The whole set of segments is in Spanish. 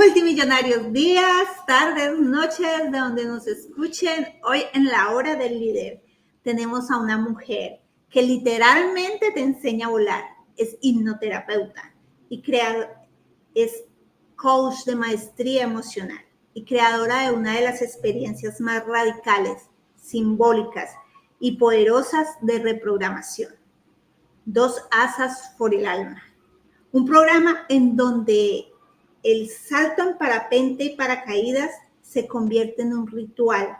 Multimillonarios días, tardes, noches, de donde nos escuchen. Hoy en la hora del líder tenemos a una mujer que literalmente te enseña a volar. Es hipnoterapeuta y es coach de maestría emocional y creadora de una de las experiencias más radicales, simbólicas y poderosas de reprogramación. 2 asas por el alma. Un programa en donde el salto en parapente y paracaídas se convierte en un ritual,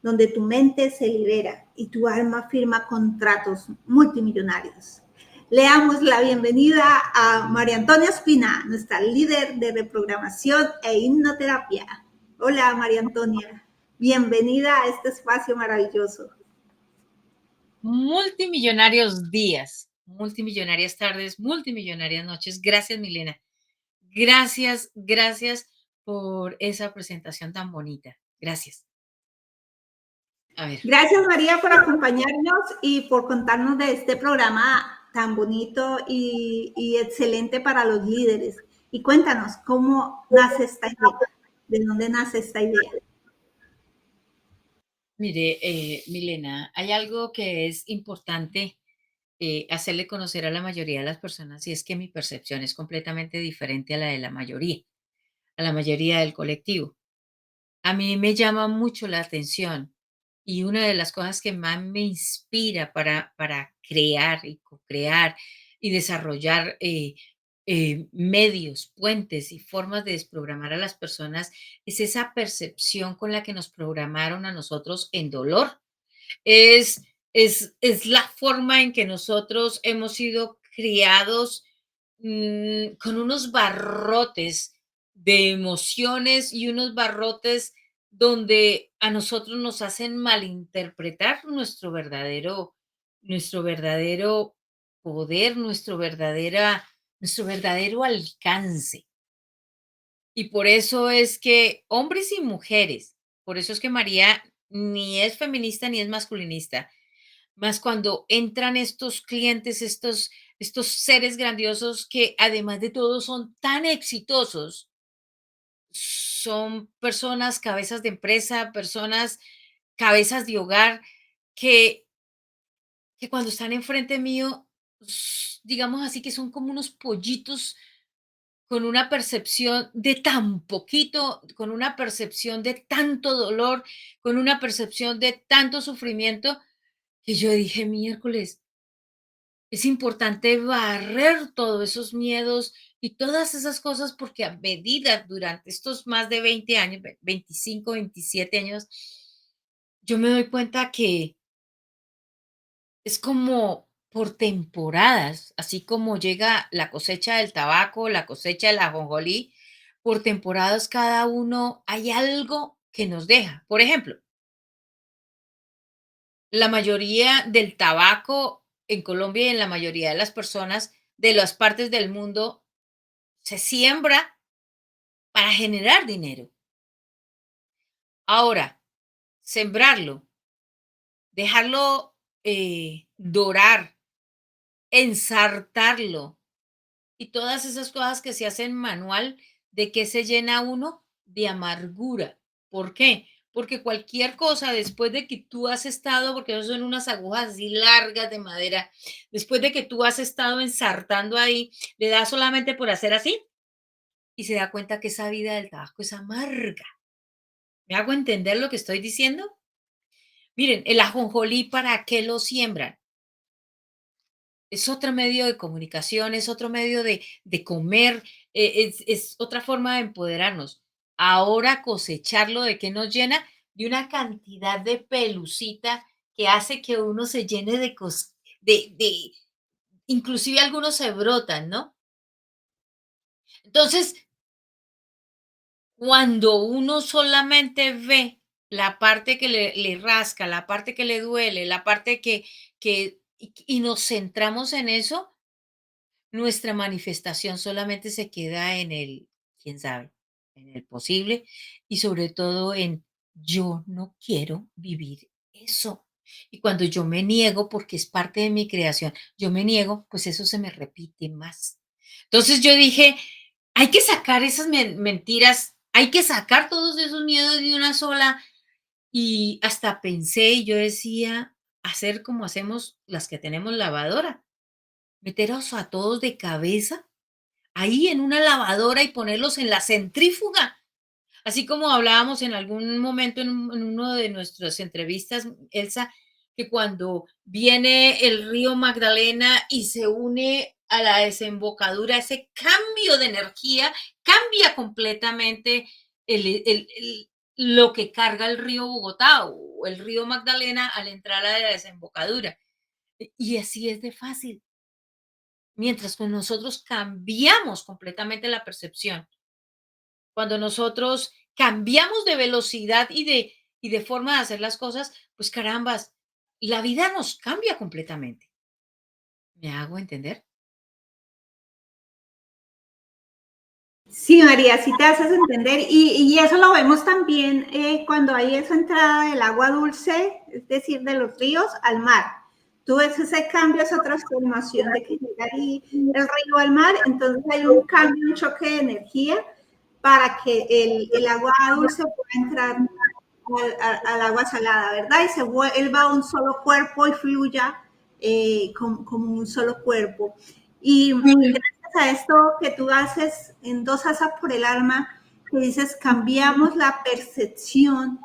donde tu mente se libera y tu alma firma contratos multimillonarios. Le damos la bienvenida a María Antonia Espina, nuestra líder de reprogramación e hipnoterapia. Hola María Antonia, bienvenida a este espacio maravilloso. Multimillonarios días, multimillonarias tardes, multimillonarias noches. Gracias, Milena. Gracias, gracias por esa presentación tan bonita. Gracias. A ver. Gracias María por acompañarnos y por contarnos de este programa tan bonito y excelente para los líderes. Y cuéntanos, ¿cómo nace esta idea? ¿De dónde nace esta idea? Mire, Milena, hay algo que es importante hacerle conocer a la mayoría de las personas y es que mi percepción es completamente diferente a la de la mayoría, a la mayoría del colectivo. A mí me llama mucho la atención y una de las cosas que más me inspira para crear y co-crear y desarrollar medios, puentes y formas de desprogramar a las personas es esa percepción con la que nos programaron a nosotros en dolor. Es, es la forma en que nosotros hemos sido criados con unos barrotes de emociones y unos barrotes donde a nosotros nos hacen malinterpretar nuestro verdadero poder, nuestro verdadero alcance. Y por eso es que hombres y mujeres, por eso es que María ni es feminista ni es masculinista, más cuando entran estos clientes, estos seres grandiosos que además de todo son tan exitosos, son personas cabezas de empresa, personas cabezas de hogar que, que cuando están enfrente mío, digamos así que son como unos pollitos con una percepción de tan poquito, con una percepción de tanto dolor, con una percepción de tanto sufrimiento, que yo dije: "Miércoles, es importante barrer todos esos miedos y todas esas cosas", porque a medida durante estos más de 20 años, 25, 27 años, yo me doy cuenta que es como por temporadas, así como llega la cosecha del tabaco, la cosecha del ajonjolí, por temporadas cada uno hay algo que nos deja. Por ejemplo, la mayoría del tabaco en Colombia y en la mayoría de las personas de las partes del mundo se siembra para generar dinero. Ahora, sembrarlo, dejarlo dorar, ensartarlo, y todas esas cosas que se hacen manual, ¿de qué se llena uno? De amargura. ¿Por qué? Porque cualquier cosa después de que tú has estado, porque no son unas agujas así largas de madera, después de que tú has estado ensartando ahí, le da solamente por hacer así y se da cuenta que esa vida del tabaco es amarga. ¿Me hago entender lo que estoy diciendo? Miren, el ajonjolí, ¿para qué lo siembran? Es otro medio de comunicación, es otro medio de comer, es otra forma de empoderarnos. Ahora cosecharlo, ¿de qué nos llena? De una cantidad de pelucita que hace que uno se llene de inclusive algunos se brotan, ¿no? Entonces, cuando uno solamente ve la parte que le rasca, la parte que le duele, la parte y nos centramos en eso, nuestra manifestación solamente se queda en el, quién sabe, en el posible y sobre todo en yo no quiero vivir eso. Y cuando yo me niego, porque es parte de mi creación, yo me niego, pues eso se me repite más. Entonces yo dije, hay que sacar esas mentiras, hay que sacar todos esos miedos de una sola. Y hasta pensé, y yo decía, hacer como hacemos las que tenemos lavadora, meteros a todos de cabeza ahí en una lavadora y ponerlos en la centrífuga. Así como hablábamos en algún momento en uno de nuestras entrevistas, Elsa, que cuando viene el río Magdalena y se une a la desembocadura, ese cambio de energía cambia completamente lo que carga el río Bogotá o el río Magdalena al entrar a la desembocadura. Y así es de fácil. Mientras que nosotros cambiamos completamente la percepción. Cuando nosotros cambiamos de velocidad y de forma de hacer las cosas, pues carambas, la vida nos cambia completamente. ¿Me hago entender? Sí, María, sí te haces entender y eso lo vemos también cuando hay esa entrada del agua dulce, es decir, de los ríos al mar. Tú ves ese cambio, esa transformación de que llega ahí el río al mar, entonces hay un cambio, un choque de energía para que el agua dulce pueda entrar al agua salada, ¿verdad? Y se vuelva un solo cuerpo y fluya como un solo cuerpo. Y gracias a esto que tú haces, endosas por el alma, que dices, cambiamos la percepción,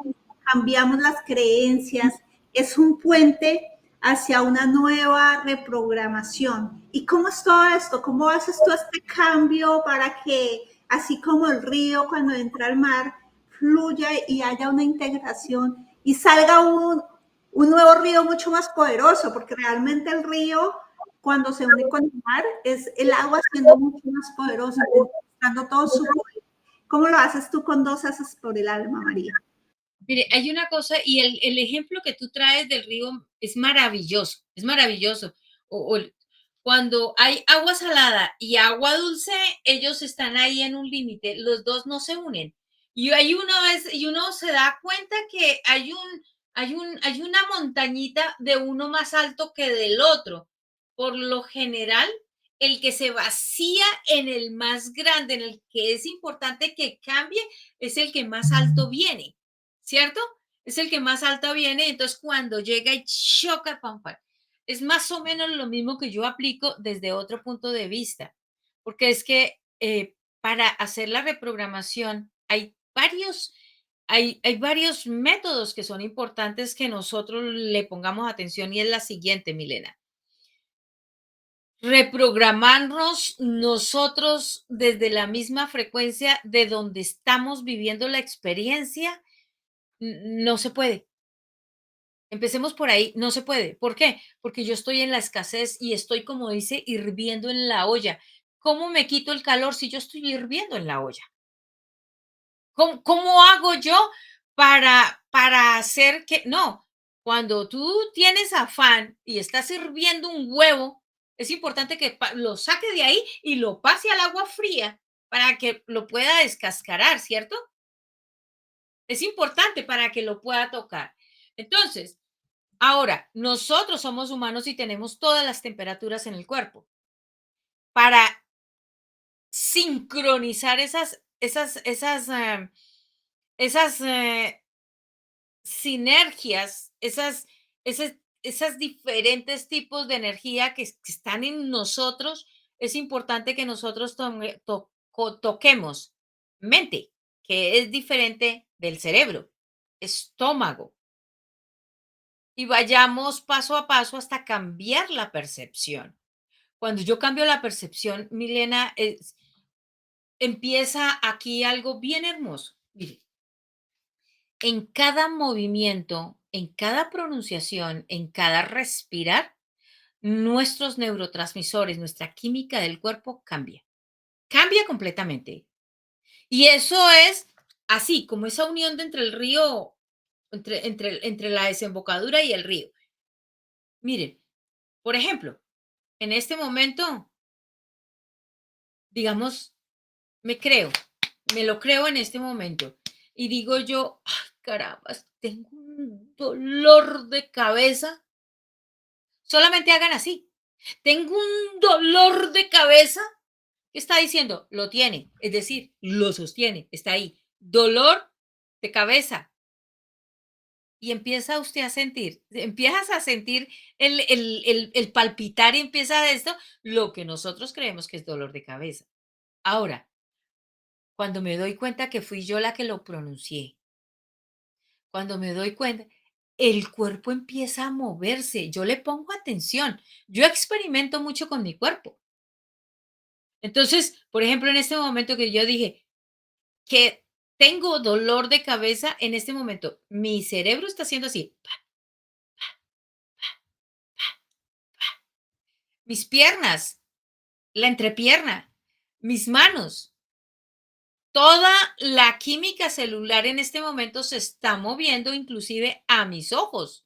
cambiamos las creencias, es un puente hacia una nueva reprogramación. ¿Y cómo es todo esto? ¿Cómo haces tú este cambio para que, así como el río cuando entra al mar, fluya y haya una integración y salga un nuevo río mucho más poderoso? Porque realmente el río, cuando se une con el mar, es el agua siendo mucho más poderosa, dando todo su poder. ¿Cómo lo haces tú con dos haces por el alma, María? Mire, hay una cosa, y el ejemplo que tú traes del río es maravilloso, es maravilloso. Cuando hay agua salada y agua dulce, ellos están ahí en un límite, los dos no se unen. Y uno se da cuenta que hay una montañita de uno más alto que del otro. Por lo general, el que se vacía en el más grande, en el que es importante que cambie, es el que más alto viene. ¿Cierto? Es el que más alto viene, entonces cuando llega y choca, pam, pam. Es más o menos lo mismo que yo aplico desde otro punto de vista, porque es que para hacer la reprogramación hay varios métodos que son importantes que nosotros le pongamos atención y es la siguiente, Milena. Reprogramarnos nosotros desde la misma frecuencia de donde estamos viviendo la experiencia, no se puede. Empecemos por ahí, no se puede. ¿Por qué? Porque yo estoy en la escasez y estoy, como dice, hirviendo en la olla. ¿Cómo me quito el calor si yo estoy hirviendo en la olla? ¿Cómo hago yo para hacer que no? Cuando tú tienes afán y estás hirviendo un huevo, es importante que lo saque de ahí y lo pase al agua fría para que lo pueda descascarar, ¿cierto? Es importante para que lo pueda tocar. Entonces, ahora, nosotros somos humanos y tenemos todas las temperaturas en el cuerpo. Para sincronizar esas sinergias, esas diferentes tipos de energía que están en nosotros, es importante que nosotros toquemos mente, que es diferente del cerebro, estómago, y vayamos paso a paso hasta cambiar la percepción. Cuando yo cambio la percepción, Milena, empieza aquí algo bien hermoso. Mire, en cada movimiento, en cada pronunciación, en cada respirar, nuestros neurotransmisores, nuestra química del cuerpo cambia. Cambia completamente. Y eso es así, como esa unión de entre el río, entre la desembocadura y el río. Miren, por ejemplo, en este momento, digamos, me lo creo en este momento. Y digo yo, ay, caramba, tengo un dolor de cabeza. Solamente hagan así. Tengo un dolor de cabeza ¿Qué está diciendo? Lo tiene, es decir, lo sostiene, está ahí. Dolor de cabeza. Y empieza usted a sentir, empiezas a sentir el palpitar y empieza esto, lo que nosotros creemos que es dolor de cabeza. Ahora, cuando me doy cuenta que fui yo la que lo pronuncié, cuando me doy cuenta, el cuerpo empieza a moverse, yo le pongo atención, yo experimento mucho con mi cuerpo. Entonces, por ejemplo, en este momento que yo dije que tengo dolor de cabeza, en este momento mi cerebro está haciendo así, mis piernas, la entrepierna, mis manos, toda la química celular en este momento se está moviendo inclusive a mis ojos.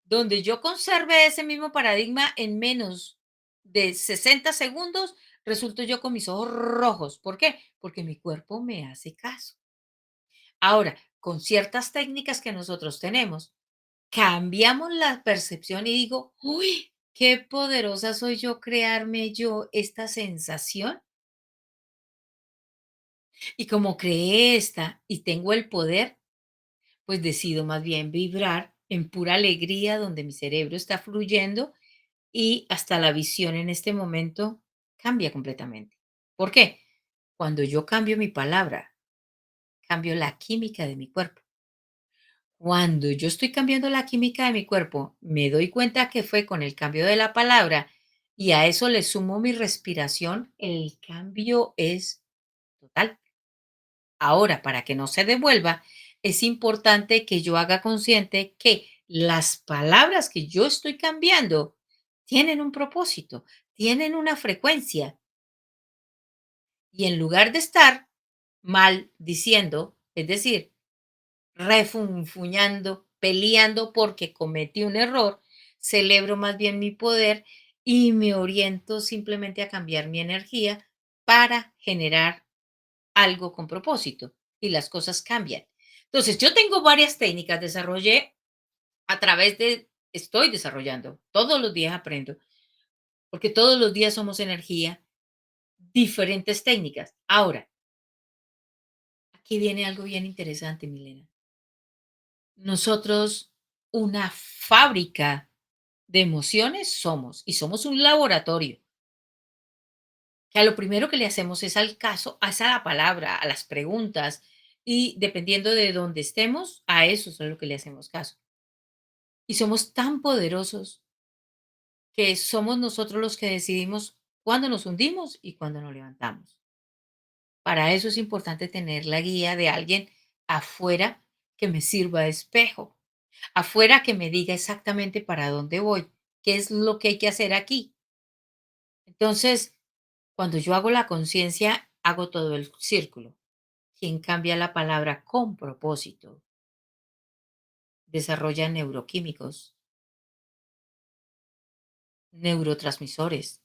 Donde yo conserve ese mismo paradigma en menos de 60 segundos, resulto yo con mis ojos rojos. ¿Por qué? Porque mi cuerpo me hace caso. Ahora, con ciertas técnicas que nosotros tenemos, cambiamos la percepción y digo, uy, qué poderosa soy yo crearme yo esta sensación. Y como creé esta y tengo el poder, pues decido más bien vibrar en pura alegría donde mi cerebro está fluyendo y hasta la visión en este momento cambia completamente. ¿Por qué? Cuando yo cambio mi palabra, cambio la química de mi cuerpo. Cuando yo estoy cambiando la química de mi cuerpo, me doy cuenta que fue con el cambio de la palabra y a eso le sumo mi respiración, el cambio es total. Ahora, para que no se devuelva, es importante que yo haga consciente que las palabras que yo estoy cambiando tienen un propósito, tienen una frecuencia. Y en lugar de estar mal diciendo, es decir, refunfuñando, peleando porque cometí un error, celebro más bien mi poder y me oriento simplemente a cambiar mi energía para generar algo con propósito y las cosas cambian. Entonces, yo tengo varias técnicas, desarrollé a través de, estoy desarrollando, todos los días aprendo, porque todos los días somos energía, diferentes técnicas. Ahora, aquí viene algo bien interesante, Milena. Nosotros, una fábrica de emociones somos y somos un laboratorio. Que a lo primero que le hacemos es al caso, es a la palabra, a las preguntas y dependiendo de dónde estemos, a eso es a lo que le hacemos caso. Y somos tan poderosos que somos nosotros los que decidimos cuándo nos hundimos y cuándo nos levantamos. Para eso es importante tener la guía de alguien afuera que me sirva de espejo, afuera que me diga exactamente para dónde voy, qué es lo que hay que hacer aquí. Entonces, cuando yo hago la conciencia, hago todo el círculo. Quien cambia la palabra con propósito desarrolla neuroquímicos, neurotransmisores,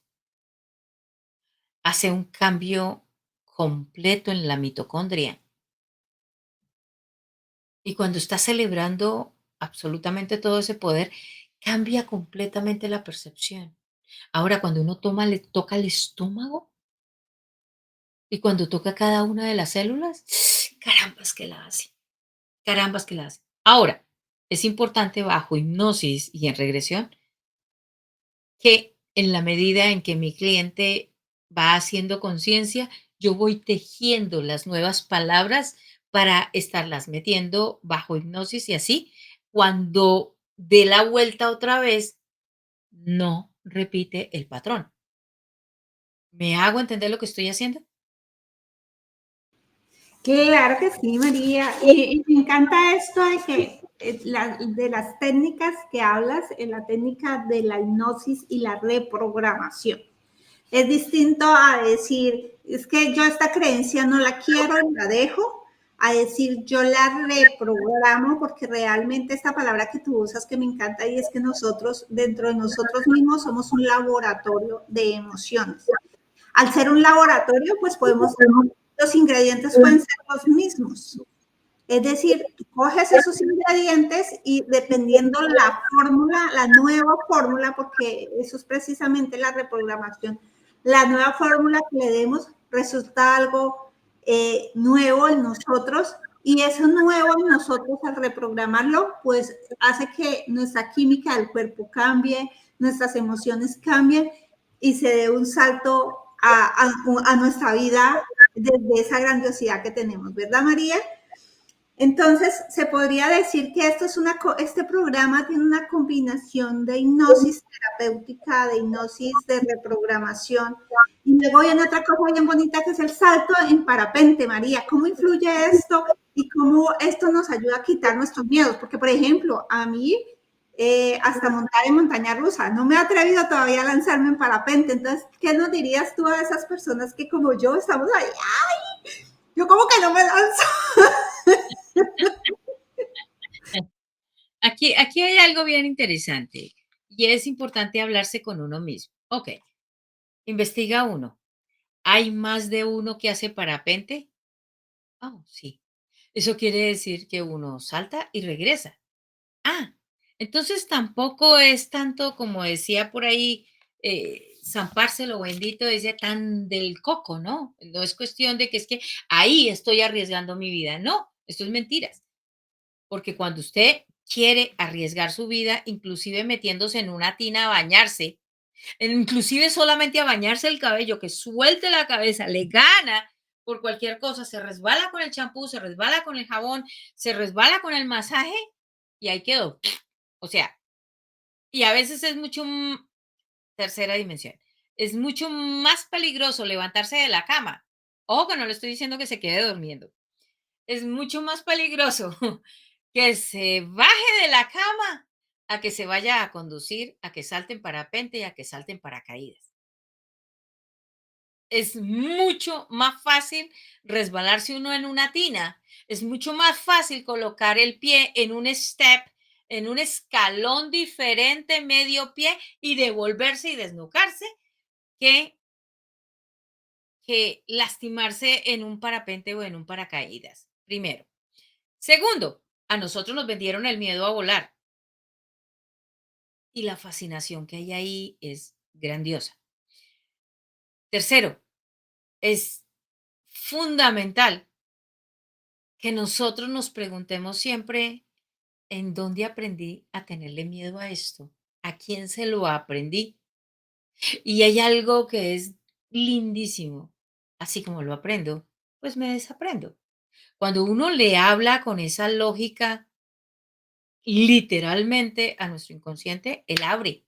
hace un cambio completo en la mitocondria. Y cuando está celebrando absolutamente todo ese poder, cambia completamente la percepción. Ahora, cuando uno toma, le toca el estómago y cuando toca cada una de las células, carambas que la hace, carambas que la hace. Ahora, es importante bajo hipnosis y en regresión que en la medida en que mi cliente va haciendo conciencia, yo voy tejiendo las nuevas palabras para estarlas metiendo bajo hipnosis y así, cuando dé la vuelta otra vez, no repite el patrón. ¿Me hago entender lo que estoy haciendo? Claro que sí, María. Y me encanta esto de que de las técnicas que hablas, la técnica de la hipnosis y la reprogramación. Es distinto a decir, es que yo esta creencia no la quiero y la dejo, a decir yo la reprogramo, porque realmente esta palabra que tú usas que me encanta y es que nosotros, dentro de nosotros mismos, somos un laboratorio de emociones. Al ser un laboratorio, pues podemos, los ingredientes pueden ser los mismos. Es decir, tú coges esos ingredientes y dependiendo la fórmula, la nueva fórmula, porque eso es precisamente la reprogramación, la nueva fórmula que le demos resulta algo nuevo en nosotros y eso nuevo en nosotros al reprogramarlo, pues hace que nuestra química del cuerpo cambie, nuestras emociones cambien y se dé un salto a nuestra vida desde esa grandiosidad que tenemos, ¿verdad, María? Entonces, se podría decir que este programa tiene una combinación de hipnosis terapéutica, de hipnosis de reprogramación. Y luego viene otra cosa bien bonita que es el salto en parapente, María. ¿Cómo influye esto y cómo esto nos ayuda a quitar nuestros miedos? Porque, por ejemplo, a mí, hasta montar en montaña rusa, no me he atrevido todavía a lanzarme en parapente. Entonces, ¿qué nos dirías tú a esas personas que como yo estamos ahí? ¡Ay! Yo como que no me lanzo. Aquí hay algo bien interesante y es importante hablarse con uno mismo. Ok, investiga uno. ¿Hay más de uno que hace parapente? Oh, sí. Eso quiere decir que uno salta y regresa. Ah, entonces tampoco es tanto como decía por ahí, zamparse lo bendito, dice tan del coco, ¿no? No es cuestión de que es que ahí estoy arriesgando mi vida. No, esto es mentiras. Porque cuando usted quiere arriesgar su vida, inclusive metiéndose en una tina a bañarse, inclusive solamente a bañarse el cabello, que suelte la cabeza, le gana por cualquier cosa, se resbala con el champú, se resbala con el jabón, se resbala con el masaje y ahí quedó. O sea, y a veces es mucho, tercera dimensión, es mucho más peligroso levantarse de la cama. Ojo que no le estoy diciendo que se quede durmiendo. Es mucho más peligroso que se baje de la cama a que se vaya a conducir, a que salte en parapente y a que salte en paracaídas. Es mucho más fácil resbalarse uno en una tina. Es mucho más fácil colocar el pie en un step, en un escalón diferente, medio pie, y devolverse y desnucarse que, que lastimarse en un parapente o en un paracaídas. Primero. Segundo, a nosotros nos vendieron el miedo a volar y la fascinación que hay ahí es grandiosa. Tercero, es fundamental que nosotros nos preguntemos siempre en dónde aprendí a tenerle miedo a esto, a quién se lo aprendí. Y hay algo que es lindísimo. Así como lo aprendo, pues me desaprendo. Cuando uno le habla con esa lógica, literalmente a nuestro inconsciente, él abre.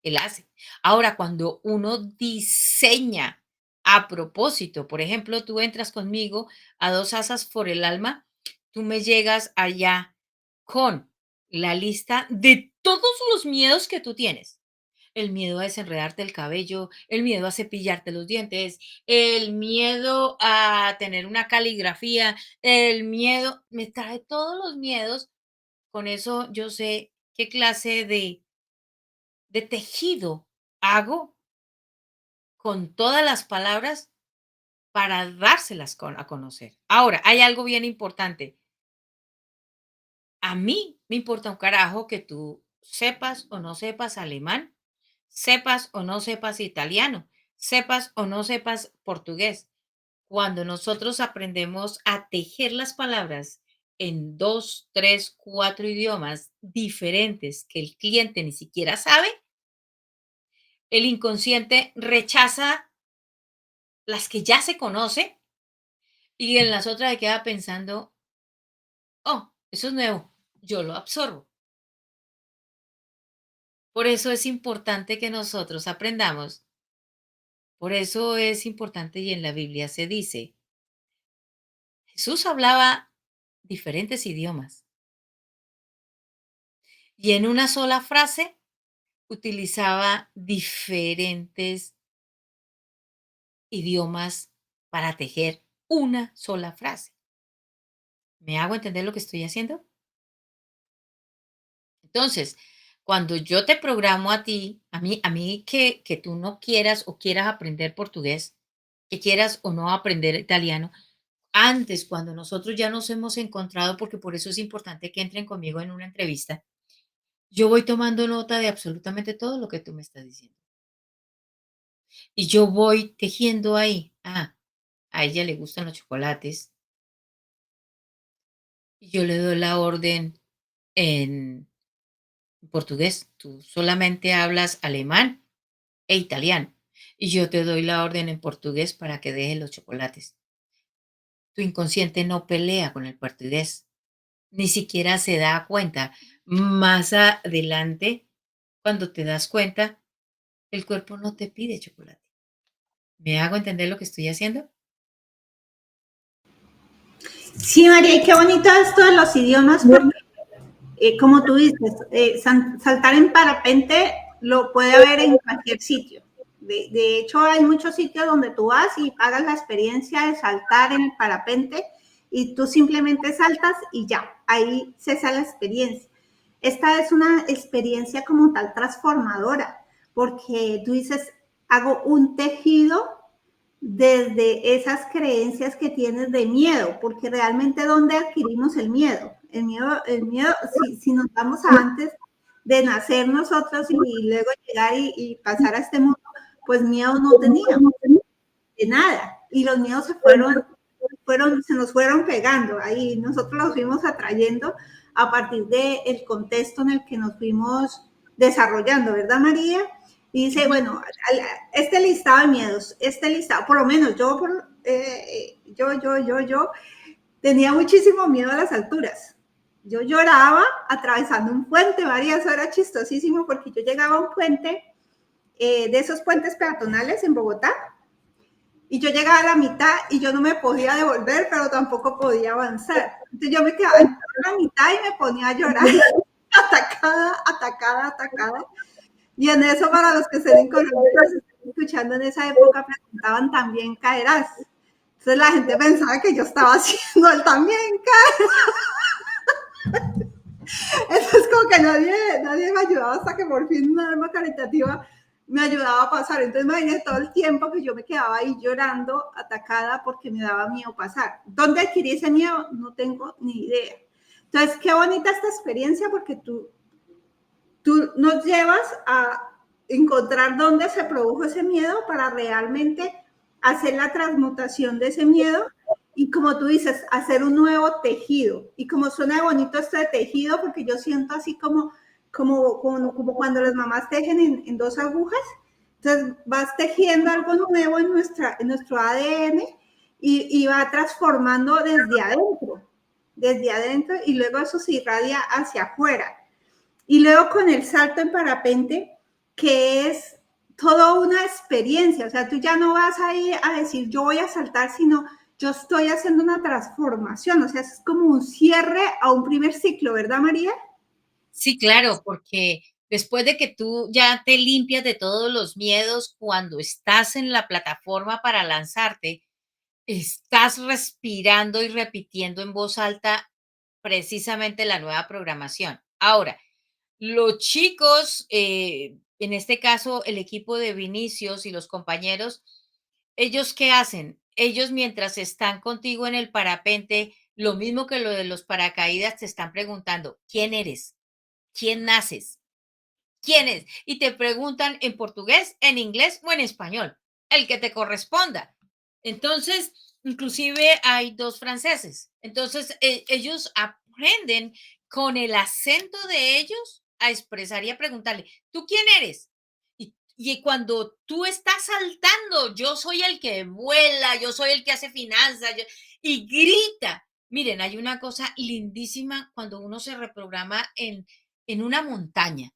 Él hace. Ahora, cuando uno diseña a propósito, por ejemplo, tú entras conmigo a Dos Asas por el Alma, tú me llegas allá con la lista de todos los miedos que tú tienes. El miedo a desenredarte el cabello, el miedo a cepillarte los dientes, el miedo a tener una caligrafía, el miedo, me trae todos los miedos. Con eso yo sé qué clase de tejido hago con todas las palabras para dárselas a conocer. Ahora, hay algo bien importante. A mí me importa un carajo que tú sepas o no sepas alemán, sepas o no sepas italiano, sepas o no sepas portugués. Cuando nosotros aprendemos a tejer las palabras en dos, tres, cuatro idiomas diferentes que el cliente ni siquiera sabe, el inconsciente rechaza las que ya se conoce y en las otras se queda pensando, oh, eso es nuevo, yo lo absorbo. Por eso es importante que nosotros aprendamos. Por eso es importante y en la Biblia se dice, Jesús hablaba diferentes idiomas y en una sola frase utilizaba diferentes idiomas para tejer una sola frase. ¿Me hago entender lo que estoy haciendo? Entonces, cuando yo te programo a ti, a mí que tú no quieras o quieras aprender portugués, que quieras o no aprender italiano, antes, cuando nosotros ya nos hemos encontrado, porque por eso es importante que entren conmigo en una entrevista, yo voy tomando nota de absolutamente todo lo que tú me estás diciendo. y yo voy tejiendo ahí. Ah, a ella le gustan los chocolates y yo le doy la orden en portugués. Tú solamente hablas alemán e italiano y yo te doy la orden en portugués para que dejes los chocolates. Tu inconsciente no pelea con el portugués, ni siquiera se da cuenta. Más adelante, cuando te das cuenta, el cuerpo no te pide chocolate. ¿Me hago entender lo que estoy haciendo? Sí, María, y qué bonito esto de los idiomas, porque como tú dices, saltar en parapente lo puede haber en cualquier sitio. De hecho, hay muchos sitios donde tú vas y pagas la experiencia de saltar en el parapente y tú simplemente saltas y ya, ahí cesa la experiencia. Esta es una experiencia como tal transformadora, porque tú dices, hago un tejido desde esas creencias que tienes de miedo, porque realmente ¿dónde adquirimos el miedo? El miedo si nos vamos a antes de nacer nosotros y luego llegar y pasar a este mundo, pues miedo no teníamos de nada. Y los miedos se nos fueron pegando ahí, nosotros los fuimos atrayendo a partir del contexto en el que nos fuimos desarrollando, ¿verdad, María? Y dice, Ujú. bueno, este listado de miedos, este listado, por lo menos yo tenía muchísimo miedo a las alturas. Yo lloraba atravesando un puente, María, eso era chistosísimo porque yo llegaba a un puente, de esos puentes peatonales en Bogotá, y yo llegaba a la mitad y yo no me podía devolver, pero tampoco podía avanzar. Entonces yo me quedaba en la mitad y me ponía a llorar, atacada, atacada, atacada. Y en eso, para los que estén en Colombia y nos estén escuchando en esa época, preguntaban, ¿también caerás? Entonces la gente pensaba que yo estaba haciendo el también caer. Entonces como que nadie me ayudaba hasta que por fin una alma caritativa me ayudaba a pasar. Entonces imagínate todo el tiempo que yo me quedaba ahí llorando, atacada, porque me daba miedo pasar. ¿Dónde adquirí ese miedo? No tengo ni idea. Entonces, qué bonita esta experiencia porque tú nos llevas a encontrar dónde se produjo ese miedo para realmente hacer la transmutación de ese miedo y como tú dices, hacer un nuevo tejido. Y como suena bonito este tejido, porque yo siento así como cuando las mamás tejen en dos agujas, entonces vas tejiendo algo nuevo en nuestro ADN y va transformando desde adentro y luego eso se irradia hacia afuera. Y luego con el salto en parapente, que es toda una experiencia, o sea, tú ya no vas ahí a decir yo voy a saltar, sino yo estoy haciendo una transformación, o sea, es como un cierre a un primer ciclo, ¿verdad, María? Sí, claro, porque después de que tú ya te limpias de todos los miedos cuando estás en la plataforma para lanzarte, estás respirando y repitiendo en voz alta precisamente la nueva programación. Ahora, los chicos, en este caso, el equipo de Vinicius y los compañeros, ¿ellos qué hacen? Ellos mientras están contigo en el parapente, lo mismo que lo de los paracaídas, te están preguntando, ¿quién eres? ¿Quién naces? ¿Quién es? Y te preguntan en portugués, en inglés o en español, el que te corresponda. Entonces, inclusive hay dos franceses. Entonces, ellos aprenden con el acento de ellos a expresar y a preguntarle, ¿tú quién eres? Y cuando tú estás saltando, yo soy el que vuela, yo soy el que hace finanzas, y grita. Miren, hay una cosa lindísima cuando uno se reprograma en una montaña.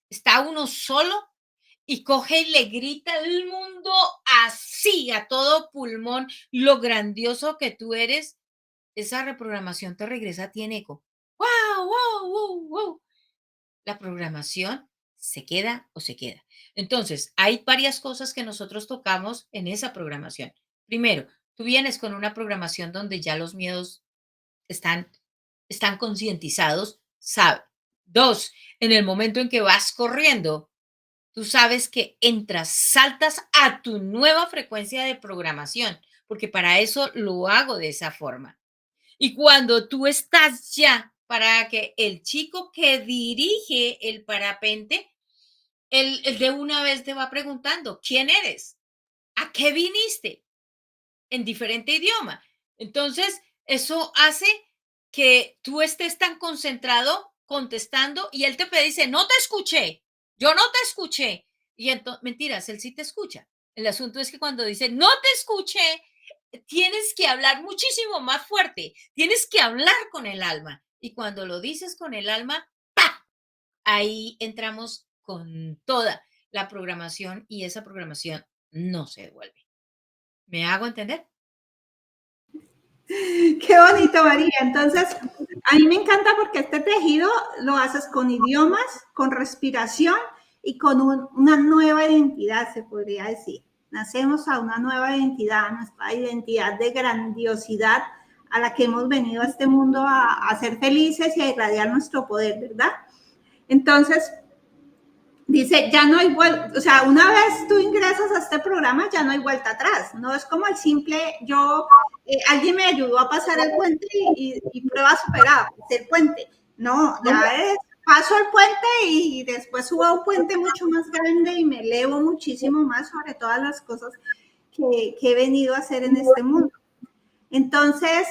Está uno solo y coge y le grita al mundo así, a todo pulmón, lo grandioso que tú eres. Esa reprogramación te regresa a ti en eco. ¡Wow, wow, wow, wow! La programación se queda o se queda. Entonces, hay varias cosas que nosotros tocamos en esa programación. Primero, tú vienes con una programación donde ya los miedos están, están concientizados, sabe. Dos, en el momento en que vas corriendo, tú sabes que entras, saltas a tu nueva frecuencia de programación, porque para eso lo hago de esa forma. Y cuando tú estás ya para que el chico que dirige el parapente él de una vez te va preguntando, ¿quién eres? ¿A qué viniste? En diferente idioma. Entonces, eso hace que tú estés tan concentrado contestando y él te dice, no te escuché, yo no te escuché. Y entonces, mentiras, él sí te escucha. El asunto es que cuando dice, no te escuché, tienes que hablar muchísimo más fuerte, tienes que hablar con el alma. Y cuando lo dices con el alma, ¡pa! Ahí entramos con toda la programación y esa programación no se devuelve. ¿Me hago entender? Qué bonito, María. Entonces, a mí me encanta porque este tejido lo haces con idiomas, con respiración y con una nueva identidad, se podría decir. Nacemos a una nueva identidad, a nuestra identidad de grandiosidad a la que hemos venido a este mundo a ser felices y a irradiar nuestro poder, ¿verdad? Entonces, dice, ya no hay vuelta, o sea, una vez tú ingresas a este programa, ya no hay vuelta atrás. No es como el simple, alguien me ayudó a pasar el puente y prueba superada, el puente. No, ya es, paso el puente y después subo a un puente mucho más grande y me elevo muchísimo más sobre todas las cosas que he venido a hacer en este mundo. Entonces,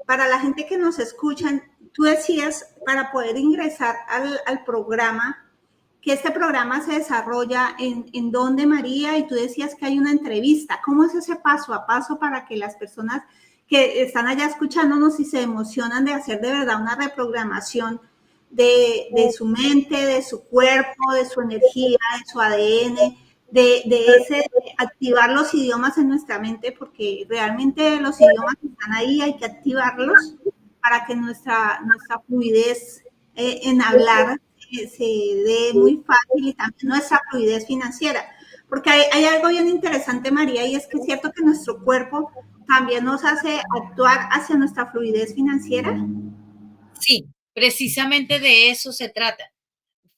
para la gente que nos escuchan, tú decías, para poder ingresar al programa, que este programa se desarrolla en donde, María, y tú decías que hay una entrevista. ¿Cómo es ese paso a paso para que las personas que están allá escuchándonos y se emocionan de hacer de verdad una reprogramación de su mente, de su cuerpo, de su energía, de su ADN, de activar los idiomas en nuestra mente, porque realmente los idiomas están ahí, hay que activarlos para que nuestra fluidez en hablar se dé muy fácil y también nuestra fluidez financiera. Porque hay algo bien interesante, María, y es que es cierto que nuestro cuerpo también nos hace actuar hacia nuestra fluidez financiera. Sí, precisamente de eso se trata.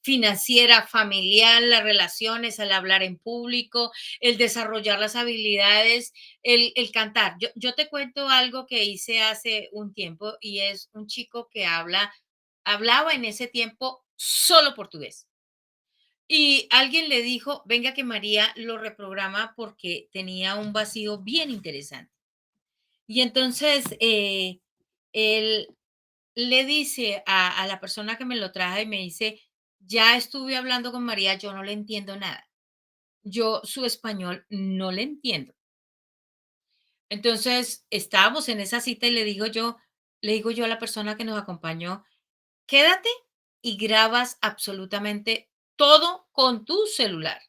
Financiera, familiar, las relaciones, el hablar en público, el desarrollar las habilidades, el cantar. Yo te cuento algo que hice hace un tiempo y es un chico que hablaba en ese tiempo solo portugués. Y alguien le dijo, venga que María lo reprograma porque tenía un vacío bien interesante. Y entonces él le dice a la persona que me lo traje y me dice, ya estuve hablando con María, yo no le entiendo nada. Yo su español no le entiendo. Entonces estábamos en esa cita y le digo yo a la persona que nos acompañó, quédate y grabas absolutamente todo con tu celular.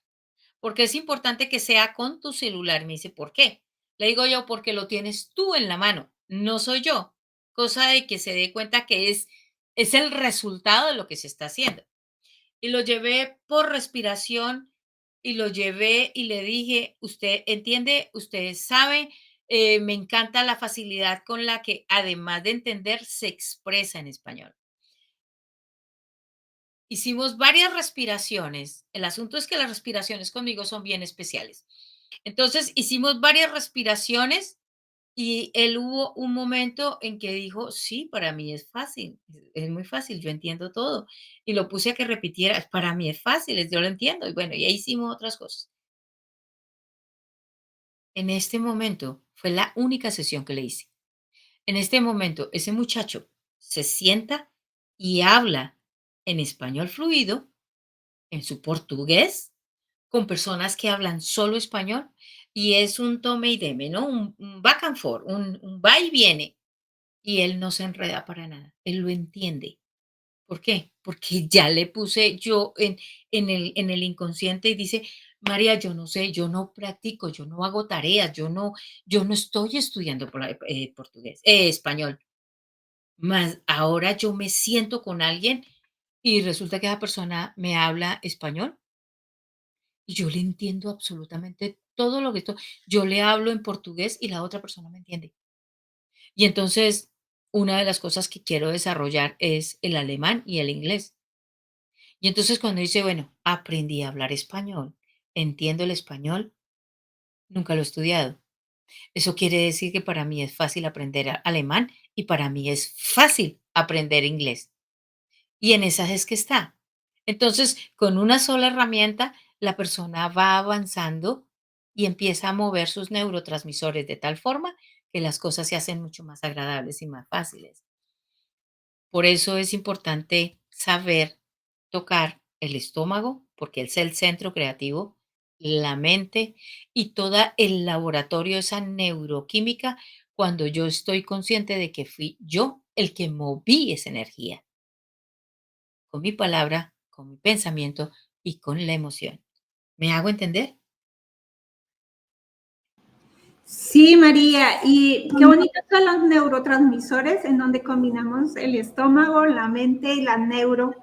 Porque es importante que sea con tu celular. Me dice, ¿por qué? Le digo yo, porque lo tienes tú en la mano, no soy yo. Cosa de que se dé cuenta que es el resultado de lo que se está haciendo. Y lo llevé por respiración y lo llevé y le dije, usted entiende, usted sabe, me encanta la facilidad con la que, además de entender, se expresa en español. Hicimos varias respiraciones. El asunto es que las respiraciones conmigo son bien especiales. Entonces hicimos varias respiraciones y él hubo un momento en que dijo, sí, para mí es fácil, es muy fácil, yo entiendo todo. Y lo puse a que repitiera, para mí es fácil, yo lo entiendo. Y bueno, y ahí hicimos otras cosas. En este momento fue la única sesión que le hice. En este momento, ese muchacho se sienta y habla en español fluido, en su portugués, con personas que hablan solo español y es un tome y deme, ¿no? Un back and forth, un va y viene. Y él no se enreda para nada, él lo entiende. ¿Por qué? Porque ya le puse yo en el inconsciente y dice, María, yo no sé, yo no practico, yo no hago tareas, yo no estoy estudiando portugués, español. Más ahora yo me siento con alguien y resulta que esa persona me habla español y yo le entiendo absolutamente todo lo que esto yo le hablo en portugués y la otra persona me entiende. Y entonces, una de las cosas que quiero desarrollar es el alemán y el inglés. Y entonces cuando dice, bueno, aprendí a hablar español, entiendo el español, nunca lo he estudiado. Eso quiere decir que para mí es fácil aprender alemán y para mí es fácil aprender inglés. Y en esas es que está. Entonces, con una sola herramienta, la persona va avanzando y empieza a mover sus neurotransmisores de tal forma que las cosas se hacen mucho más agradables y más fáciles. Por eso es importante saber tocar el estómago, porque es el centro creativo, la mente y todo el laboratorio, esa neuroquímica, cuando yo estoy consciente de que fui yo el que moví esa energía, con mi palabra, con mi pensamiento y con la emoción. ¿Me hago entender? Sí, María, y qué bonitos son los neurotransmisores en donde combinamos el estómago, la mente y la neuro,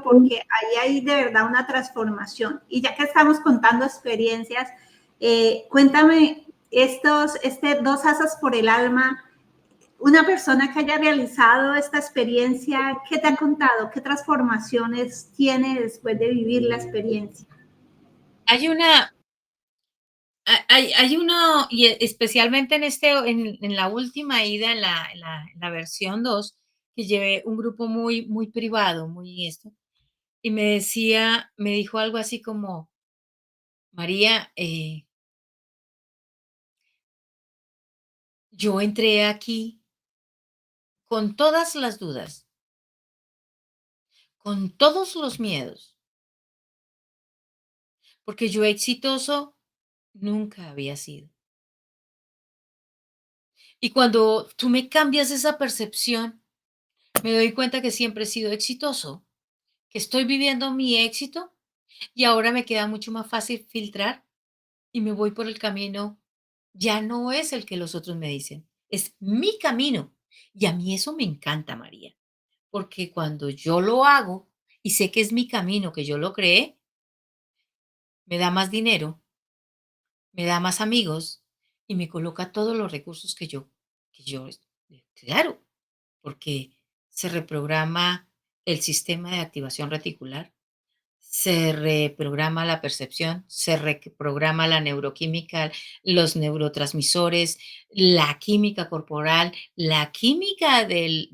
porque ahí hay de verdad una transformación. Y ya que estamos contando experiencias, cuéntame dos asas por el alma, una persona que haya realizado esta experiencia, ¿qué te ha contado? ¿Qué transformaciones tiene después de vivir la experiencia? Hay una hay uno, y especialmente en la última ida, en la versión 2 que llevé un grupo muy privado, muy esto, y me dijo algo así como: "María, yo entré aquí con todas las dudas, con todos los miedos, porque yo exitoso nunca había sido. Y cuando tú me cambias esa percepción, me doy cuenta que siempre he sido exitoso, que estoy viviendo mi éxito y ahora me queda mucho más fácil filtrar y me voy por el camino, ya no es el que los otros me dicen, es mi camino. Y a mí eso me encanta, María, porque cuando yo lo hago y sé que es mi camino, que yo lo creé, me da más dinero, me da más amigos y me coloca todos los recursos claro, porque se reprograma el sistema de activación reticular. Se reprograma la percepción, se reprograma la neuroquímica, los neurotransmisores, la química corporal, la química de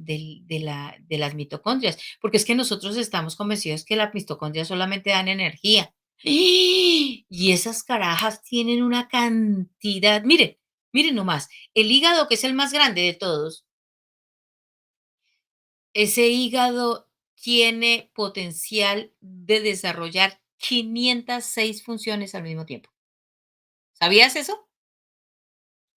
las mitocondrias, porque es que nosotros estamos convencidos que las mitocondrias solamente dan energía. Y esas carajas tienen una cantidad, miren nomás, el hígado, que es el más grande de todos, ese hígado tiene potencial de desarrollar 506 funciones al mismo tiempo. ¿Sabías eso?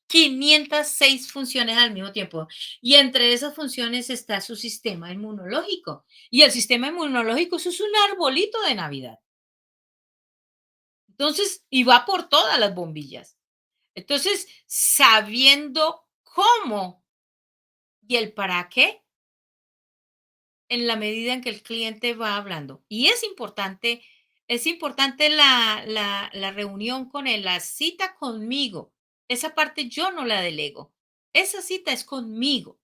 506 funciones al mismo tiempo. Y entre esas funciones está su sistema inmunológico. Y el sistema inmunológico, eso es un arbolito de Navidad. Entonces, y va por todas las bombillas. Entonces, sabiendo cómo y el para qué, en la medida en que el cliente va hablando. Y es importante la reunión con él, la cita conmigo. Esa parte yo no la delego. Esa cita es conmigo,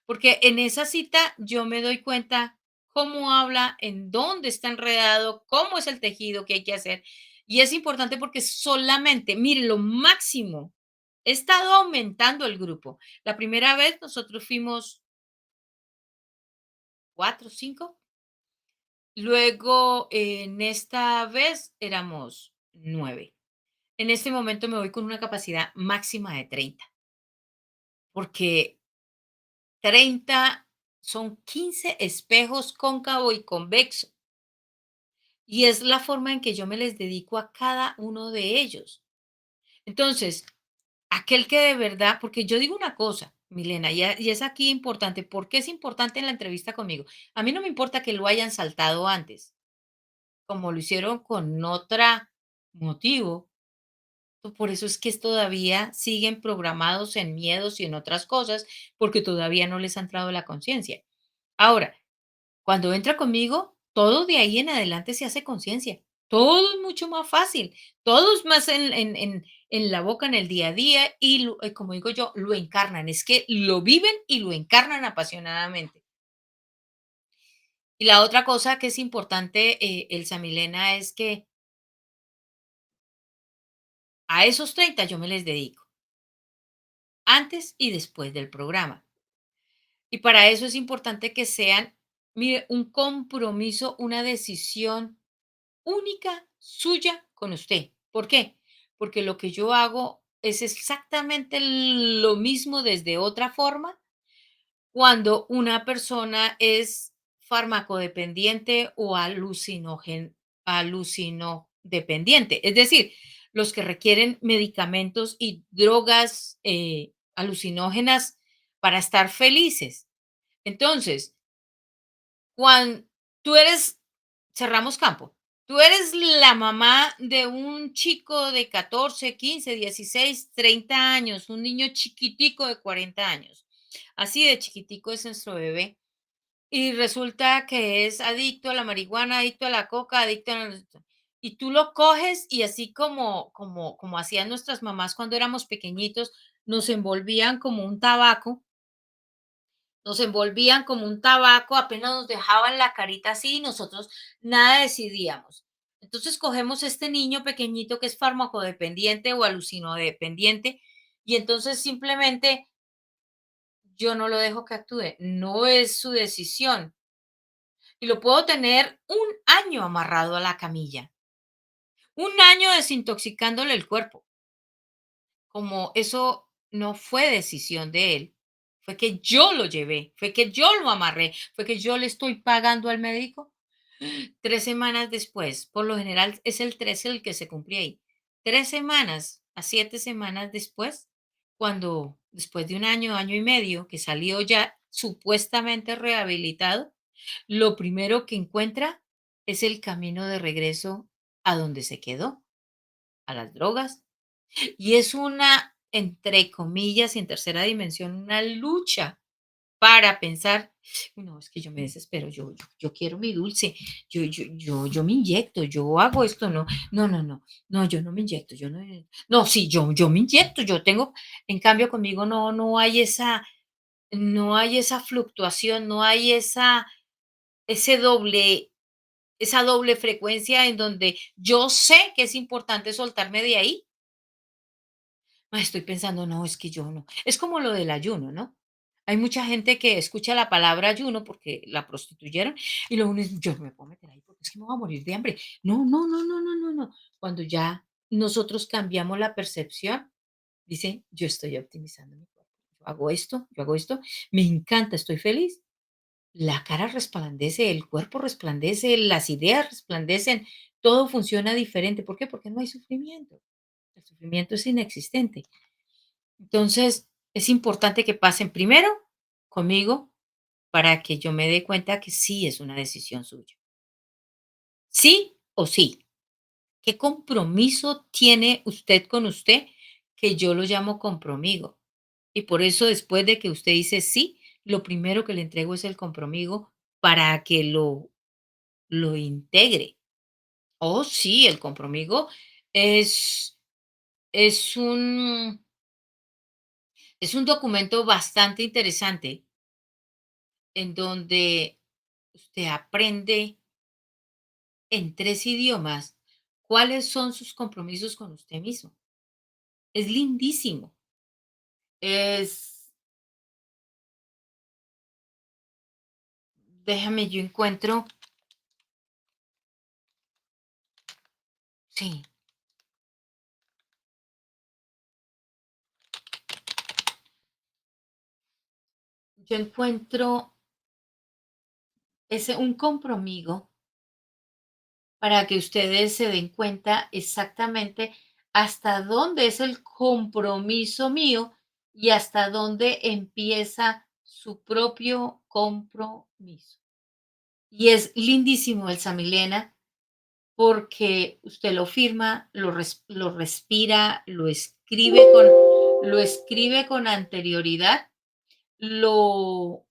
porque en esa cita yo me doy cuenta cómo habla, en dónde está enredado, cómo es el tejido que hay que hacer. Y es importante porque solamente, mire, lo máximo, he estado aumentando el grupo. La primera vez nosotros fuimos 4, 5. Luego, en esta vez éramos 9. En este momento me voy con una capacidad máxima de 30, porque 30 son 15 espejos cóncavo y convexo, y es la forma en que yo me les dedico a cada uno de ellos. Entonces, aquel que de verdad, porque yo digo una cosa, Milena, y es aquí importante, ¿por qué es importante en la entrevista conmigo? A mí no me importa que lo hayan saltado antes, como lo hicieron con otra motivo. Por eso es que todavía siguen programados en miedos y en otras cosas, porque todavía no les ha entrado la conciencia. Ahora, cuando entra conmigo, todo de ahí en adelante se hace conciencia. Todo es mucho más fácil, todo es más en la boca, en el día a día, y como digo yo, lo encarnan. Es que lo viven y lo encarnan apasionadamente. Y la otra cosa que es importante, Elsa Milena, es que a esos 30 yo me les dedico, antes y después del programa. Y para eso es importante que sean mire, un compromiso, una decisión única suya con usted. ¿Por qué? Porque lo que yo hago es exactamente lo mismo desde otra forma cuando una persona es farmacodependiente o alucinodependiente, es decir, los que requieren medicamentos y drogas alucinógenas para estar felices. Entonces, cuando tú eres, cerramos campo, tú eres la mamá de un chico de 14, 15, 16, 30 años, un niño chiquitico de 40 años. Así de chiquitico es nuestro bebé. Y resulta que es adicto a la marihuana, adicto a la coca, adicto a y tú lo coges y así como hacían nuestras mamás cuando éramos pequeñitos, nos envolvían como un tabaco, nos envolvían como un tabaco, apenas nos dejaban la carita así y nosotros nada decidíamos. Entonces cogemos este niño pequeñito que es farmacodependiente o alucinodependiente y entonces simplemente yo no lo dejo que actúe, no es su decisión y lo puedo tener un año amarrado a la camilla, un año desintoxicándole el cuerpo. Como eso no fue decisión de él, fue que yo lo llevé, fue que yo lo amarré, fue que yo le estoy pagando al médico. 3 semanas después, por lo general es el 13 el que se cumple ahí. 3 semanas a 7 semanas después, cuando después de un año, año y medio, que salió ya supuestamente rehabilitado, lo primero que encuentra es el camino de regreso a donde se quedó, a las drogas. Y es una, entre comillas, y en tercera dimensión, una lucha para pensar, no, es que yo me desespero, yo quiero mi dulce, yo me inyecto, yo hago esto, no, yo no me inyecto, yo no, no, sí, yo me inyecto, yo tengo, en cambio conmigo no hay esa fluctuación, no hay ese doble, esa doble frecuencia en donde yo sé que es importante soltarme de ahí. Estoy pensando, no, es que yo no. Es como lo del ayuno, ¿no? Hay mucha gente que escucha la palabra ayuno porque la prostituyeron y lo único es, yo no me puedo meter ahí porque es que me voy a morir de hambre. No, no, no, no, no, no, no. Cuando ya nosotros cambiamos la percepción, dice, yo estoy optimizando mi cuerpo. Yo hago esto, me encanta, estoy feliz. La cara resplandece, el cuerpo resplandece, las ideas resplandecen, todo funciona diferente. ¿Por qué? Porque no hay sufrimiento. El sufrimiento es inexistente. Entonces, es importante que pasen primero conmigo para que yo me dé cuenta que sí es una decisión suya. Sí o sí. ¿Qué compromiso tiene usted con usted? Que yo lo llamo compromiso. Y por eso después de que usted dice sí, lo primero que le entrego es el compromiso para que lo integre. Oh, sí, el compromiso es, es un, es un documento bastante interesante en donde usted aprende en 3 idiomas cuáles son sus compromisos con usted mismo. Es lindísimo. Es déjame, yo encuentro sí, yo encuentro ese un compromiso para que ustedes se den cuenta exactamente hasta dónde es el compromiso mío y hasta dónde empieza su propio compromiso. Y es lindísimo el Samilena porque usted lo firma, lo respira, lo escribe con anterioridad, lo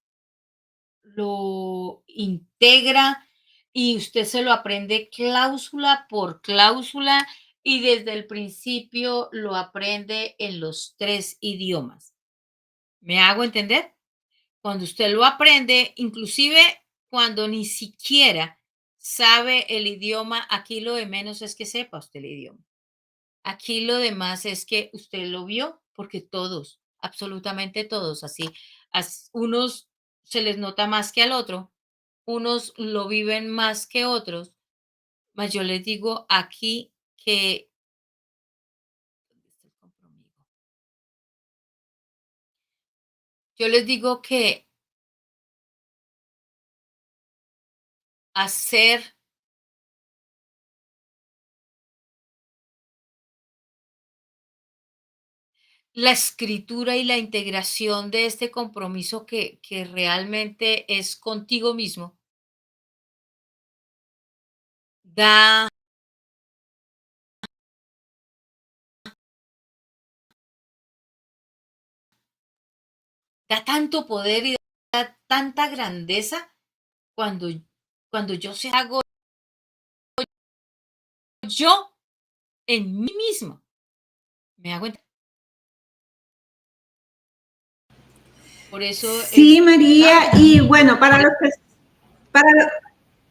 lo integra y usted se lo aprende cláusula por cláusula y desde el principio lo aprende en los 3 idiomas. ¿Me hago entender? Cuando usted lo aprende, inclusive cuando ni siquiera sabe el idioma, aquí lo de menos es que sepa usted el idioma. Aquí lo demás es que usted lo vio, porque todos, absolutamente todos, así, unos se les nota más que al otro, unos lo viven más que otros, mas yo les digo aquí que ¿dónde está el compromiso? Yo les digo que hacer la escritura y la integración de este compromiso que realmente es contigo mismo, da da tanto poder y da tanta grandeza cuando cuando yo se hago yo en mí mismo, ¿me hago entender? Por eso Sí, es María, tan y bueno, para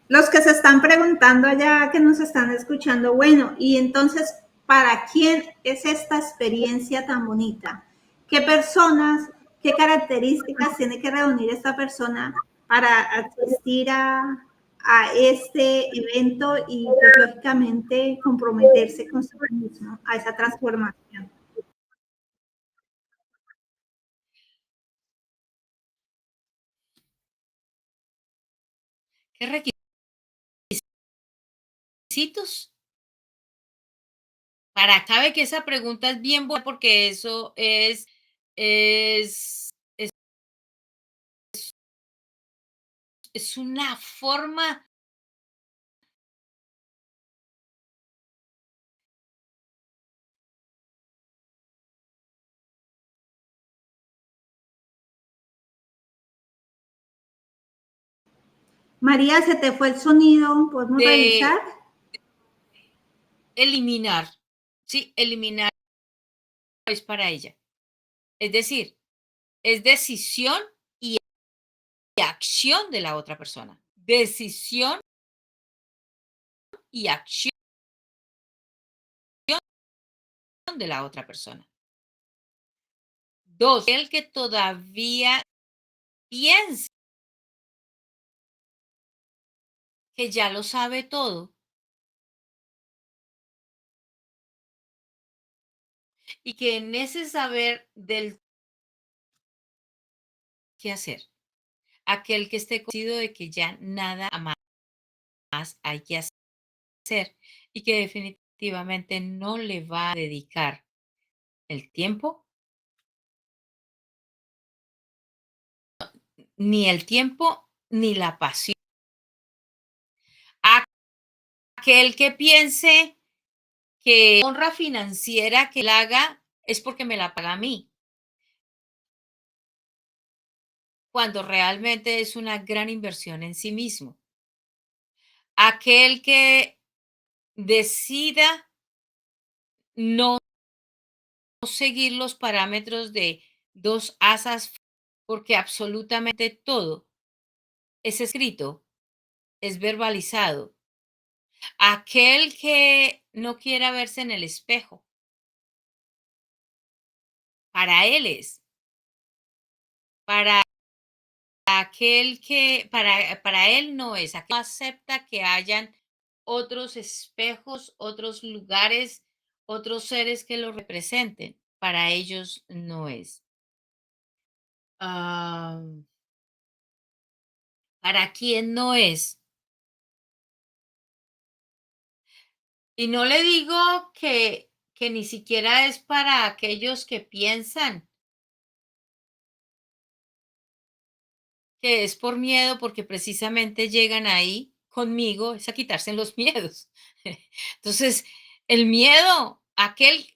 los que se están preguntando allá, que nos están escuchando, bueno, y entonces, ¿para quién es esta experiencia tan bonita? ¿Qué personas, qué características tiene que reunir esta persona para asistir a este evento y, pues, lógicamente, comprometerse con sí mismo a esa transformación? ¿qué requisitos? Sabe que esa pregunta es bien buena porque eso es es una forma María, se te fue el sonido, ¿podemos revisar? de eliminar, ¿sí? Eliminar es para ella. Es decir, es decisión y acción de la otra persona. Decisión y acción de la otra persona. Dos, el que todavía piensa que ya lo sabe todo y que en ese saber del qué hacer, aquel que esté convencido de que ya nada más hay que hacer y que definitivamente no le va a dedicar el tiempo, ni el tiempo, ni la pasión. Aquel que piense que honra financiera que él haga es porque me la paga a mí, cuando realmente es una gran inversión en sí mismo. Aquel que decida no seguir los parámetros de dos asas, porque absolutamente todo es escrito, es verbalizado. Aquel que no quiera verse en el espejo, para él es. Para aquel que, para él no es. Aquel que no acepta que hayan otros espejos, otros lugares, otros seres que lo representen. Para ellos no es. Ah, para quién no es. Y no le digo que ni siquiera es para aquellos que piensan que es por miedo, porque precisamente llegan ahí conmigo, es a quitarse los miedos. Entonces, el miedo, aquel,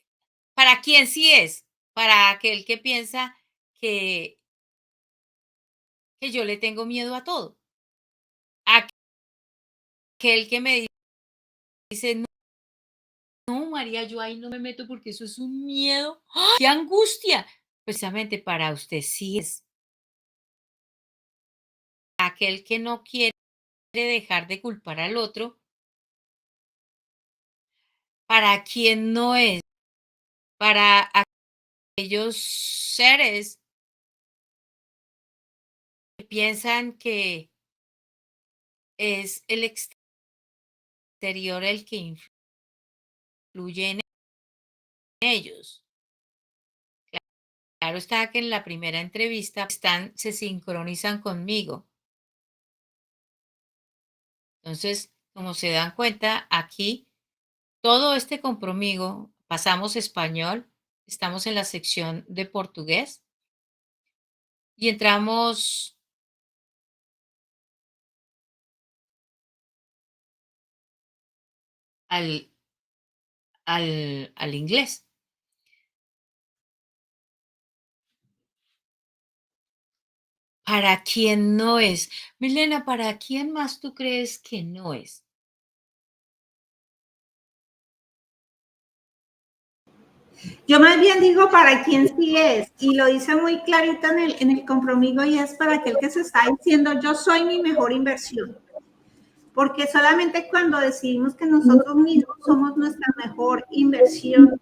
¿para quién sí es? Para aquel que piensa que, que yo le tengo miedo a todo. Aquel que me dice, no, no, María, yo ahí no me meto porque eso es un miedo. ¡Ah! ¡Qué angustia! Precisamente para usted sí es. Aquel que no quiere dejar de culpar al otro, para quien no es. Para aquellos seres que piensan es el exterior el que influye en ellos. Claro está que en la primera entrevista se sincronizan conmigo. Entonces, como se dan cuenta, aquí todo este compromiso, pasamos español, estamos en la sección de portugués y entramos al, al inglés. ¿Para quién no es? Milena, ¿para quién más tú crees que no es? Yo más bien digo para quién sí es, y lo dice muy clarito en el compromiso, y es para aquel que se está diciendo, yo soy mi mejor inversión. Porque solamente cuando decidimos que nosotros mismos somos nuestra mejor inversión,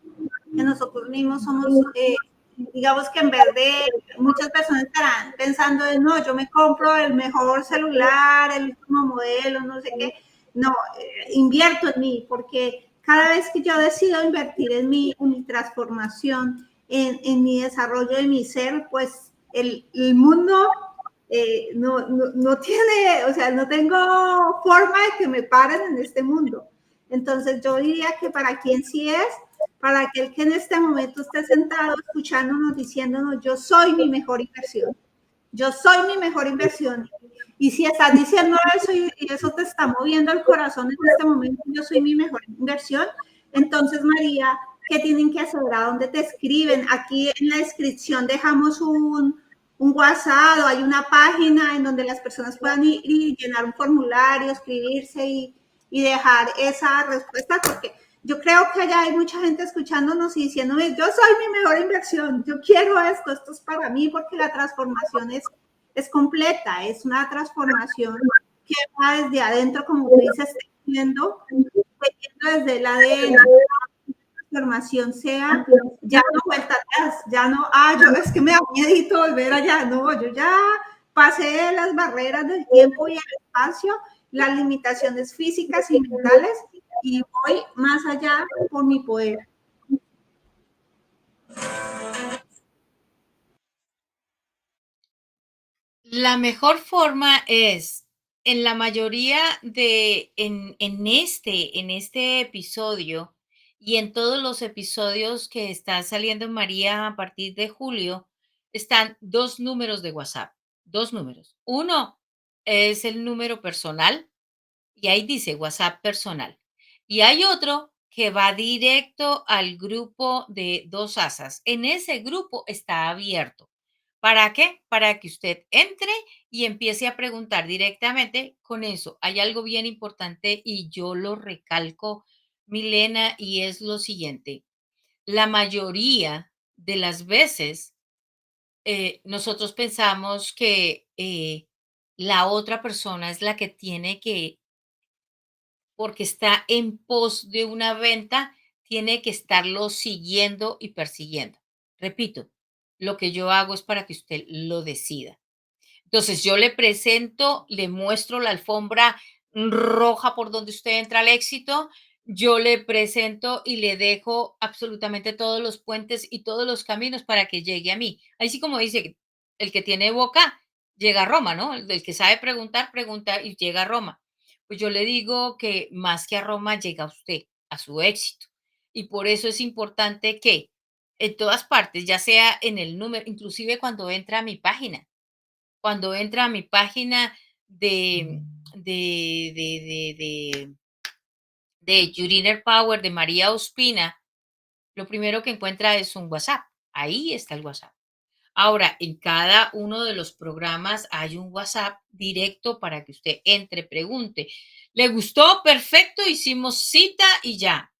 que nosotros mismos somos, digamos que en vez de muchas personas estarán pensando de no, yo me compro el mejor celular, el último modelo, no sé qué, no, invierto en mí, porque cada vez que yo decido invertir en mi transformación, en mi desarrollo de mi ser, pues el mundo no tiene, o sea, no tengo forma de que me paren en este mundo. Entonces yo diría que para quien sí es, para aquel que en este momento esté sentado escuchándonos, diciéndonos, yo soy mi mejor inversión, yo soy mi mejor inversión. Y si estás diciendo eso y eso te está moviendo el corazón en este momento, yo soy mi mejor inversión, entonces María, ¿qué tienen que hacer? ¿A dónde te escriben? Aquí en la descripción dejamos un WhatsApp, o hay una página en donde las personas puedan ir y llenar un formulario, escribirse y dejar esa respuesta, porque yo creo que allá hay mucha gente escuchándonos y diciéndome, yo soy mi mejor inversión, yo quiero esto es para mí, porque la transformación es completa, es una transformación que va desde adentro, como tú dices, viendo desde el ADN, transformación sea, ya no vuelta atrás, ya no, yo es que me da miedo volver allá, no, yo ya pasé las barreras del tiempo y el espacio, las limitaciones físicas y mentales, y voy más allá por mi poder. La mejor forma es, en la mayoría en este episodio y en todos los episodios que está saliendo María a partir de julio, están 2 números de WhatsApp, 2 números. Uno es el número personal y ahí dice WhatsApp personal. Y hay otro que va directo al grupo de 2 asas. En ese grupo está abierto. ¿Para qué? Para que usted entre y empiece a preguntar directamente con eso. Hay algo bien importante y yo lo recalco, Milena, y es lo siguiente. La mayoría de las veces nosotros pensamos que la otra persona es la que tiene que porque está en pos de una venta, tiene que estarlo siguiendo y persiguiendo. Repito, lo que yo hago es para que usted lo decida. Entonces, yo le presento, le muestro la alfombra roja por donde usted entra al éxito, yo le presento y le dejo absolutamente todos los puentes y todos los caminos para que llegue a mí. Así como dice, el que tiene boca llega a Roma, ¿no? El que sabe preguntar, pregunta y llega a Roma. Pues yo le digo que más que a Roma llega a usted, a su éxito. Y por eso es importante que en todas partes, ya sea en el número, inclusive cuando entra a mi página de de de de de de Juriner Power, de María Ospina, lo primero que encuentra es un WhatsApp. Ahí está el WhatsApp. Ahora, en cada uno de los programas hay un WhatsApp directo para que usted entre, pregunte. ¿Le gustó? Perfecto, hicimos cita y ya.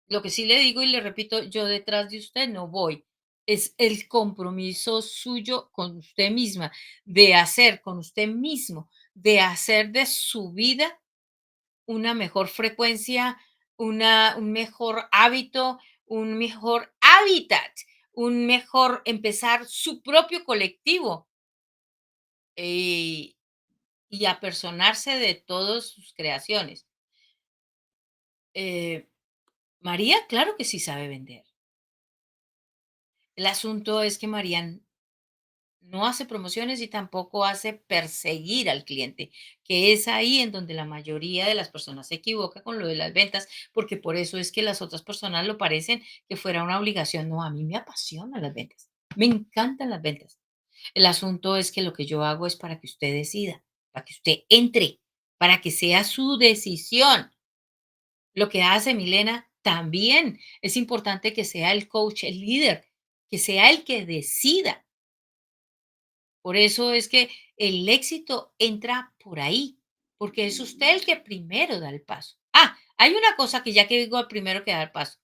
Lo que sí le digo y le repito, yo detrás de usted no voy. Es el compromiso suyo con usted misma, de hacer con usted mismo, de hacer de su vida una mejor frecuencia, un mejor hábito, un mejor hábitat, un mejor empezar su propio colectivo. y apersonarse de todas sus creaciones. Eh, María, claro que sí sabe vender. El asunto es que María no hace promociones y tampoco hace perseguir al cliente, que es ahí en donde la mayoría de las personas se equivoca con lo de las ventas, porque por eso es que las otras personas lo parecen que fuera una obligación. No, a mí me apasionan las ventas, me encantan las ventas. El asunto es que lo que yo hago es para que usted decida, para que usted entre, para que sea su decisión. Lo que hace Milena también es importante que sea el coach, el líder, que sea el que decida. Por eso es que el éxito entra por ahí, porque es usted el que primero da el paso. Ah, hay una cosa que ya que digo el primero que da el paso.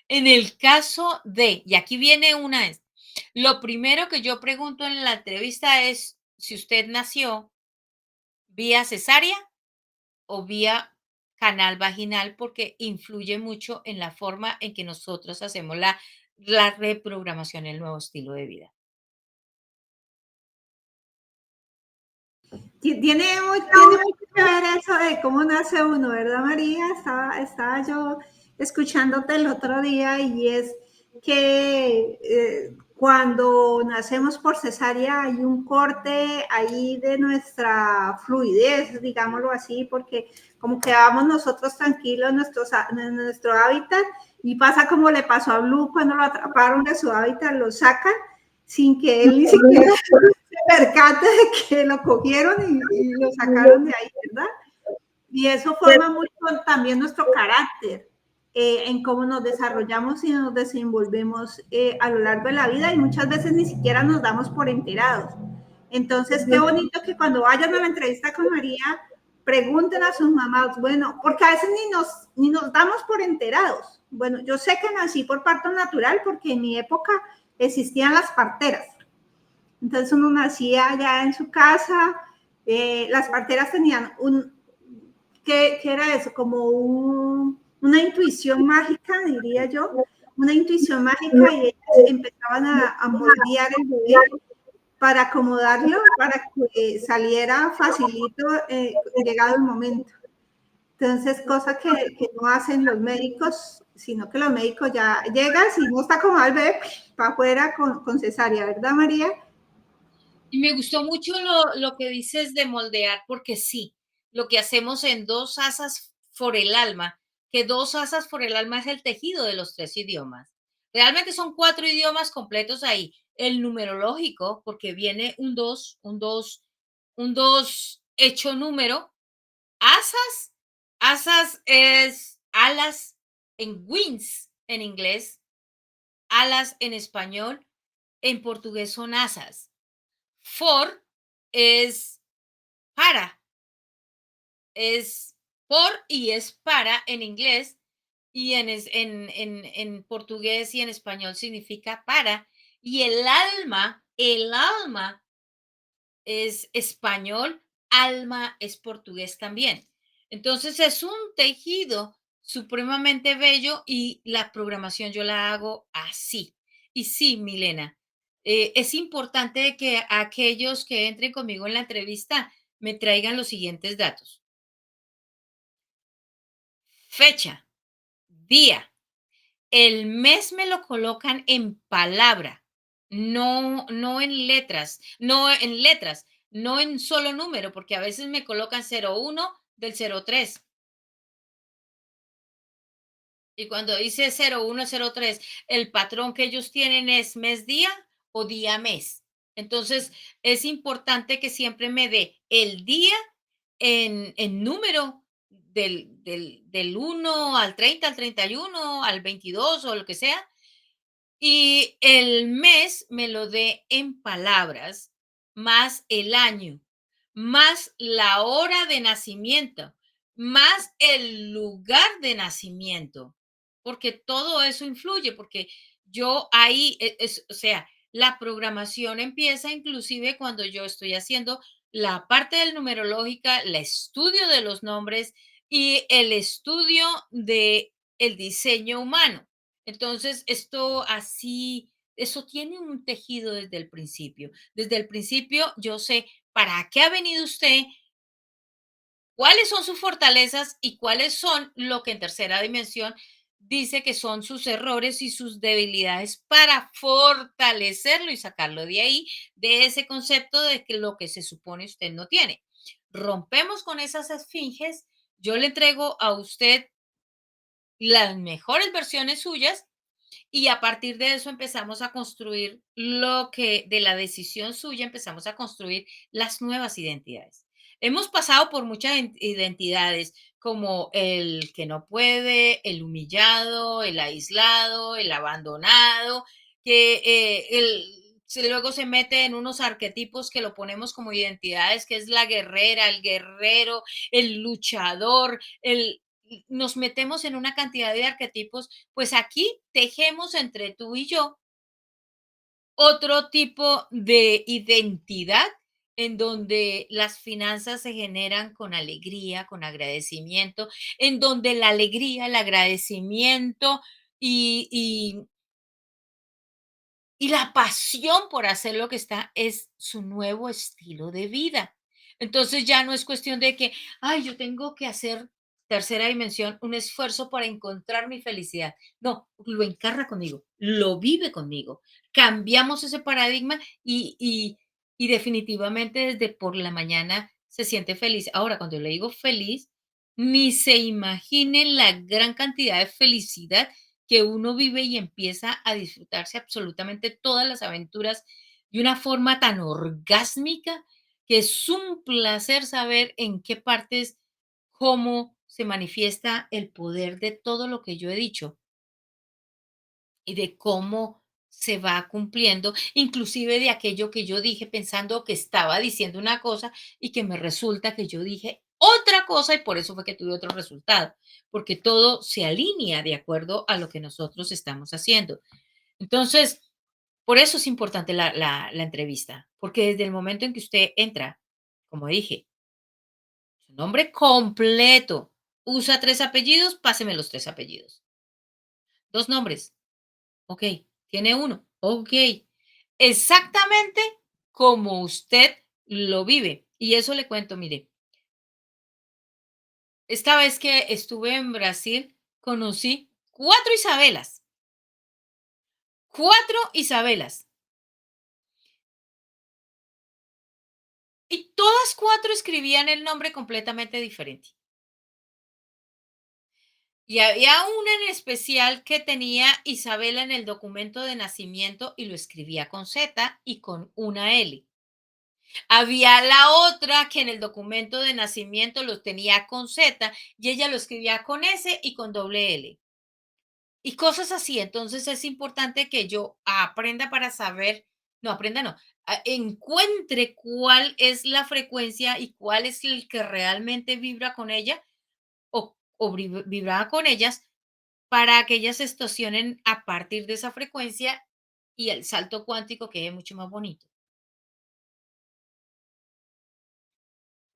En el caso de, y aquí viene una, lo primero que yo pregunto en la entrevista es si usted nació vía cesárea o vía canal vaginal, porque influye mucho en la forma en que nosotros hacemos la reprogramación, el nuevo estilo de vida. Tiene mucho que ver eso de cómo nace uno, ¿verdad, María? Estaba yo escuchándote el otro día y es que cuando nacemos por cesárea hay un corte ahí de nuestra fluidez, digámoslo así, porque como quedábamos nosotros tranquilos en nuestro hábitat y pasa como le pasó a Blue cuando lo atraparon de su hábitat, lo sacan sin que él ni siquiera percate de que lo cogieron y lo sacaron de ahí, ¿verdad? Y eso forma mucho también nuestro carácter, en cómo nos desarrollamos y nos desenvolvemos a lo largo de la vida y muchas veces ni siquiera nos damos por enterados. Entonces, qué bonito que cuando vayan a la entrevista con María, pregunten a sus mamás, bueno, porque a veces ni nos damos por enterados. Bueno, yo sé que nací por parto natural porque en mi época existían las parteras. Entonces uno nacía ya en su casa, las parteras tenían ¿qué era eso? Como una intuición mágica, diría yo, una intuición mágica y ellas empezaban a moldear el bebé para acomodarlo, para que saliera facilito llegado el momento. Entonces, cosa que no hacen los médicos, sino que los médicos ya llegan, si no está como el bebé, para afuera con cesárea, ¿verdad, María? Y me gustó mucho lo que dices de moldear, porque sí, lo que hacemos en Dos asas por el alma, que Dos asas por el alma es el tejido de los 3 idiomas. Realmente son 4 idiomas completos ahí. El numerológico, porque viene un 2 hecho número. Asas, asas es alas en wings en inglés, alas en español, en portugués son asas. For es para, es por y es para en inglés y en portugués y en español significa para. Y el alma es español, alma es portugués también. Entonces es un tejido supremamente bello y la programación yo la hago así. Y sí, Milena, es importante que aquellos que entren conmigo en la entrevista me traigan los siguientes datos. Fecha, día, el mes me lo colocan en palabra, no en letras, no en solo número, porque a veces me colocan 01 del 03. Y cuando dice 0103, el patrón que ellos tienen es mes-día o día-mes. Entonces, es importante que siempre me dé el día en número del 1 al 30, al 31, al 22 o lo que sea, y el mes me lo dé en palabras, más el año, más la hora de nacimiento, más el lugar de nacimiento, porque todo eso influye, porque yo ahí, o sea, la programación empieza inclusive cuando yo estoy haciendo la parte del numerológica, el estudio de los nombres y el estudio de el diseño humano. Entonces, esto así, eso tiene un tejido desde el principio. Desde el principio yo sé para qué ha venido usted, cuáles son sus fortalezas y cuáles son lo que en tercera dimensión dice que son sus errores y sus debilidades para fortalecerlo y sacarlo de ahí, de ese concepto de que lo que se supone usted no tiene. Rompemos con esas esfinges, yo le entrego a usted las mejores versiones suyas y a partir de eso empezamos a construir lo que de la decisión suya empezamos a construir las nuevas identidades. Hemos pasado por muchas identidades como el que no puede, el humillado, el aislado, el abandonado, que luego se mete en unos arquetipos que lo ponemos como identidades, que es la guerrera, el guerrero, el luchador, nos metemos en una cantidad de arquetipos, pues aquí tejemos entre tú y yo otro tipo de identidad en donde las finanzas se generan con alegría, con agradecimiento, en donde la alegría, el agradecimiento y, y la pasión por hacer lo que está es su nuevo estilo de vida. Entonces ya no es cuestión de que, ay, yo tengo que hacer tercera dimensión, un esfuerzo para encontrar mi felicidad. No, lo encarna conmigo, lo vive conmigo. Cambiamos ese paradigma y definitivamente desde por la mañana se siente feliz. Ahora, cuando le digo feliz, ni se imagine la gran cantidad de felicidad que uno vive y empieza a disfrutarse absolutamente todas las aventuras de una forma tan orgásmica que es un placer saber en qué partes, cómo se manifiesta el poder de todo lo que yo he dicho y de cómo se va cumpliendo, inclusive de aquello que yo dije pensando que estaba diciendo una cosa y que me resulta que yo dije otra cosa y por eso fue que tuve otro resultado, porque todo se alinea de acuerdo a lo que nosotros estamos haciendo. Entonces, por eso es importante la entrevista, porque desde el momento en que usted entra, como dije, su nombre completo, usa 3 apellidos, páseme los 3 apellidos. 2 nombres, ok, tiene uno, ok, exactamente como usted lo vive. Y eso le cuento, mire, esta vez que estuve en Brasil, conocí 4 Isabelas, 4 Isabelas. Y todas 4 escribían el nombre completamente diferente. Y había una en especial que tenía Isabela en el documento de nacimiento y lo escribía con Z y con una L. Había la otra que en el documento de nacimiento lo tenía con Z y ella lo escribía con S y con doble L. Y cosas así. Entonces es importante que yo aprenda para saber, no aprenda, no, encuentre cuál es la frecuencia y cuál es el que realmente vibra con ella o vibraba con ellas para que ellas se estacionen a partir de esa frecuencia y el salto cuántico quede mucho más bonito.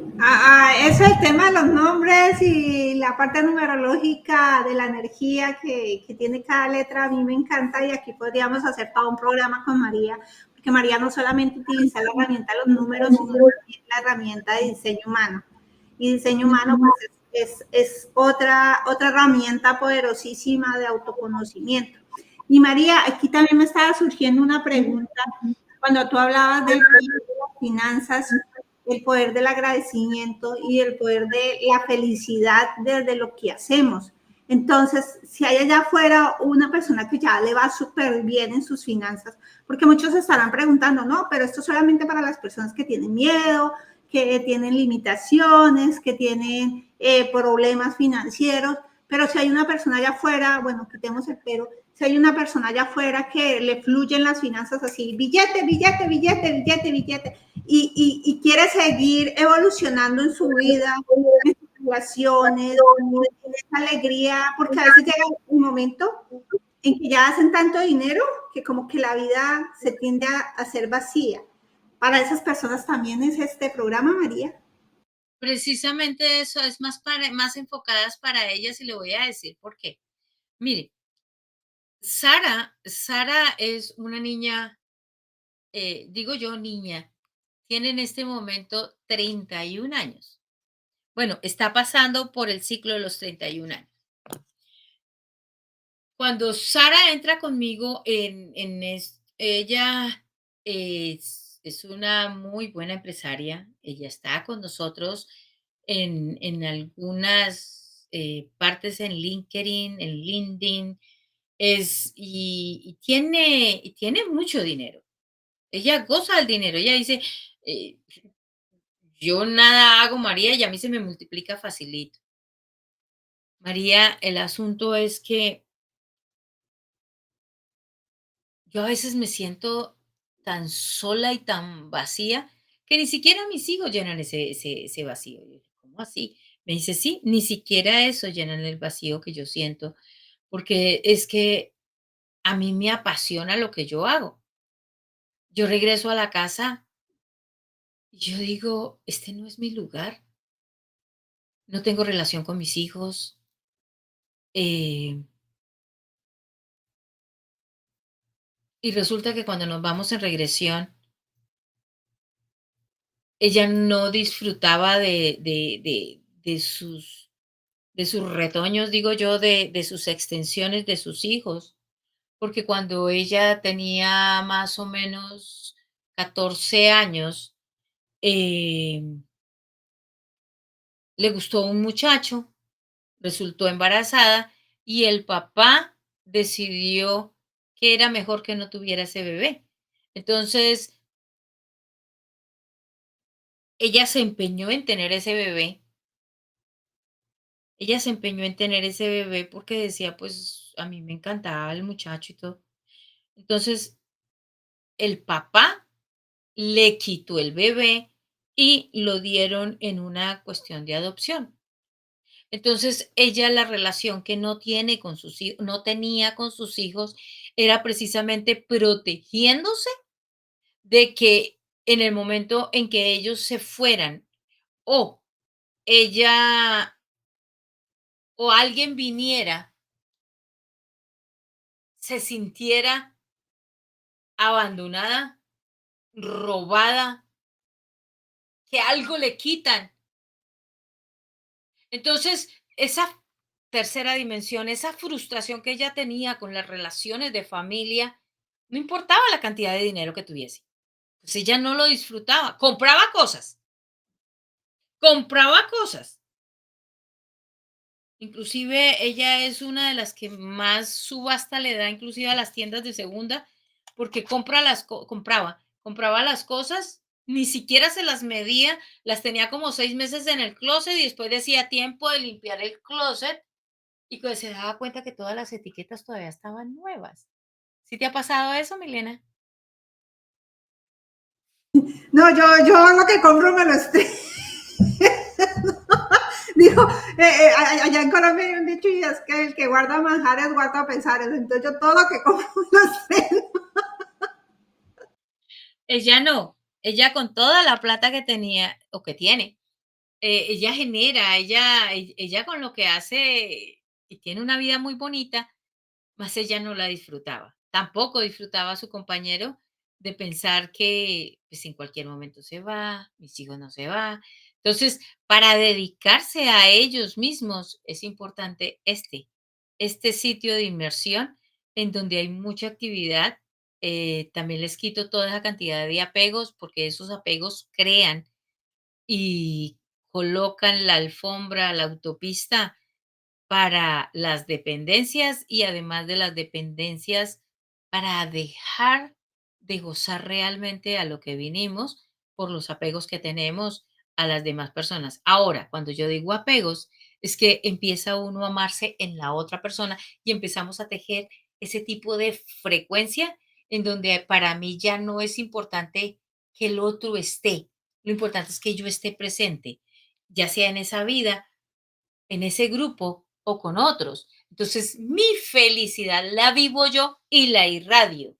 Eso, el tema de los nombres y la parte numerológica de la energía que tiene cada letra, a mí me encanta y aquí podríamos hacer todo un programa con María, porque María no solamente utiliza la herramienta de los números, sino también la herramienta de diseño humano. Y diseño humano pues, es otra herramienta poderosísima de autoconocimiento. Y María, aquí también me estaba surgiendo una pregunta cuando tú hablabas del poder de las finanzas, el poder del agradecimiento y el poder de la felicidad desde lo que hacemos. Entonces, si hay allá afuera una persona que ya le va súper bien en sus finanzas, porque muchos estarán preguntando, no, pero esto es solamente para las personas que tienen miedo, que tienen limitaciones, que tienen problemas financieros, pero si hay una persona allá afuera, bueno, quitemos el pero, si hay una persona allá afuera que le fluyen las finanzas así, billete, billete, billete, billete, billete, y quiere seguir evolucionando en su vida, en sus relaciones, en esa alegría, porque a veces llega un momento en que ya hacen tanto dinero que como que la vida se tiende a ser vacía. Para esas personas también es este programa, María. Precisamente eso es más enfocadas para ellas y le voy a decir por qué. Mire, Sara es una niña, digo yo niña, tiene en este momento 31 años. Bueno, está pasando por el ciclo de los 31 años. Cuando Sara entra conmigo ella es una muy buena empresaria. Ella está con nosotros en algunas partes en LinkedIn, en LinkedIn, y tiene mucho dinero. Ella goza del dinero. Ella dice, eh, yo nada hago, María, y a mí se me multiplica facilito. María, el asunto es que yo a veces me siento tan sola y tan vacía que ni siquiera mis hijos llenan ese vacío. Yo digo, ¿cómo así? Me dice, sí, ni siquiera eso llenan el vacío que yo siento, porque es que a mí me apasiona lo que yo hago. Yo regreso a la casa y yo digo, este no es mi lugar, no tengo relación con mis hijos. eh, y resulta que cuando nos vamos en regresión, ella no disfrutaba de sus retoños, digo yo, de sus extensiones de sus hijos, porque cuando ella tenía más o menos 14 años, le gustó un muchacho, resultó embarazada y el papá decidió que era mejor que no tuviera ese bebé. Entonces, ella se empeñó en tener ese bebé. Ella se empeñó en tener ese bebé porque decía, pues a mí me encantaba el muchacho y todo. Entonces, el papá le quitó el bebé y lo dieron en una cuestión de adopción. Entonces, ella la relación que no tiene con sus hijos, no tenía con sus hijos, era precisamente protegiéndose de que en el momento en que ellos se fueran o ella o alguien viniera, se sintiera abandonada, robada, que algo le quitan. Entonces, esa tercera dimensión, esa frustración que ella tenía con las relaciones de familia, no importaba la cantidad de dinero que tuviese, pues ella no lo disfrutaba, compraba cosas. Inclusive ella es una de las que más subasta le da inclusive a las tiendas de segunda, porque compraba las cosas, ni siquiera se las medía, las tenía como 6 meses en el closet y después decía tiempo de limpiar el closet y que se daba cuenta que todas las etiquetas todavía estaban nuevas. ¿Sí te ha pasado eso, Milena? No, yo lo que compro me lo estoy. Digo, allá en Colombia hay un dicho y es que el que guarda manjares guarda pesares. Entonces yo todo lo que compro me lo estreno. Ella no, ella con toda la plata que tenía o que tiene, ella genera, ella con lo que hace y tiene una vida muy bonita, más ella no la disfrutaba. Tampoco disfrutaba a su compañero de pensar que pues en cualquier momento se va, mis hijos no se va. Entonces, para dedicarse a ellos mismos es importante este sitio de inmersión en donde hay mucha actividad. También les quito toda esa cantidad de apegos porque esos apegos crean y colocan la alfombra, la autopista para las dependencias y además de las dependencias, para dejar de gozar realmente a lo que vinimos por los apegos que tenemos a las demás personas. Ahora, cuando yo digo apegos, es que empieza uno a amarse en la otra persona y empezamos a tejer ese tipo de frecuencia en donde para mí ya no es importante que el otro esté, lo importante es que yo esté presente, ya sea en esa vida, en ese grupo o con otros. Entonces, mi felicidad la vivo yo y la irradio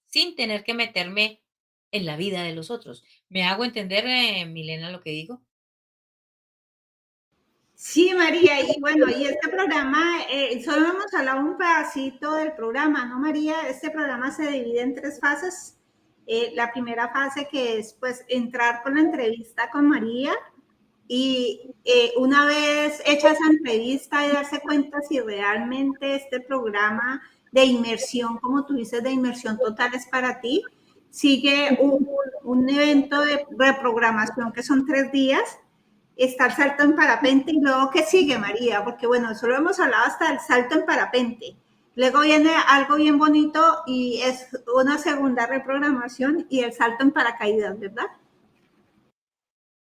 sin tener que meterme en la vida de los otros. ¿Me hago entender, Milena, lo que digo? Sí, María, y bueno, y este programa, solo hemos hablado un pedacito del programa, ¿no, María? Este programa se divide en tres fases. La primera fase que es pues entrar con la entrevista con María, Y una vez hecha esa entrevista y darse cuenta si realmente este programa de inmersión, como tú dices, de inmersión total es para ti, sigue un evento de reprogramación que son 3 días, está el salto en parapente y luego ¿qué sigue, María? Porque bueno, eso lo hemos hablado hasta el salto en parapente. Luego viene algo bien bonito y es una segunda reprogramación y el salto en paracaídas, ¿verdad?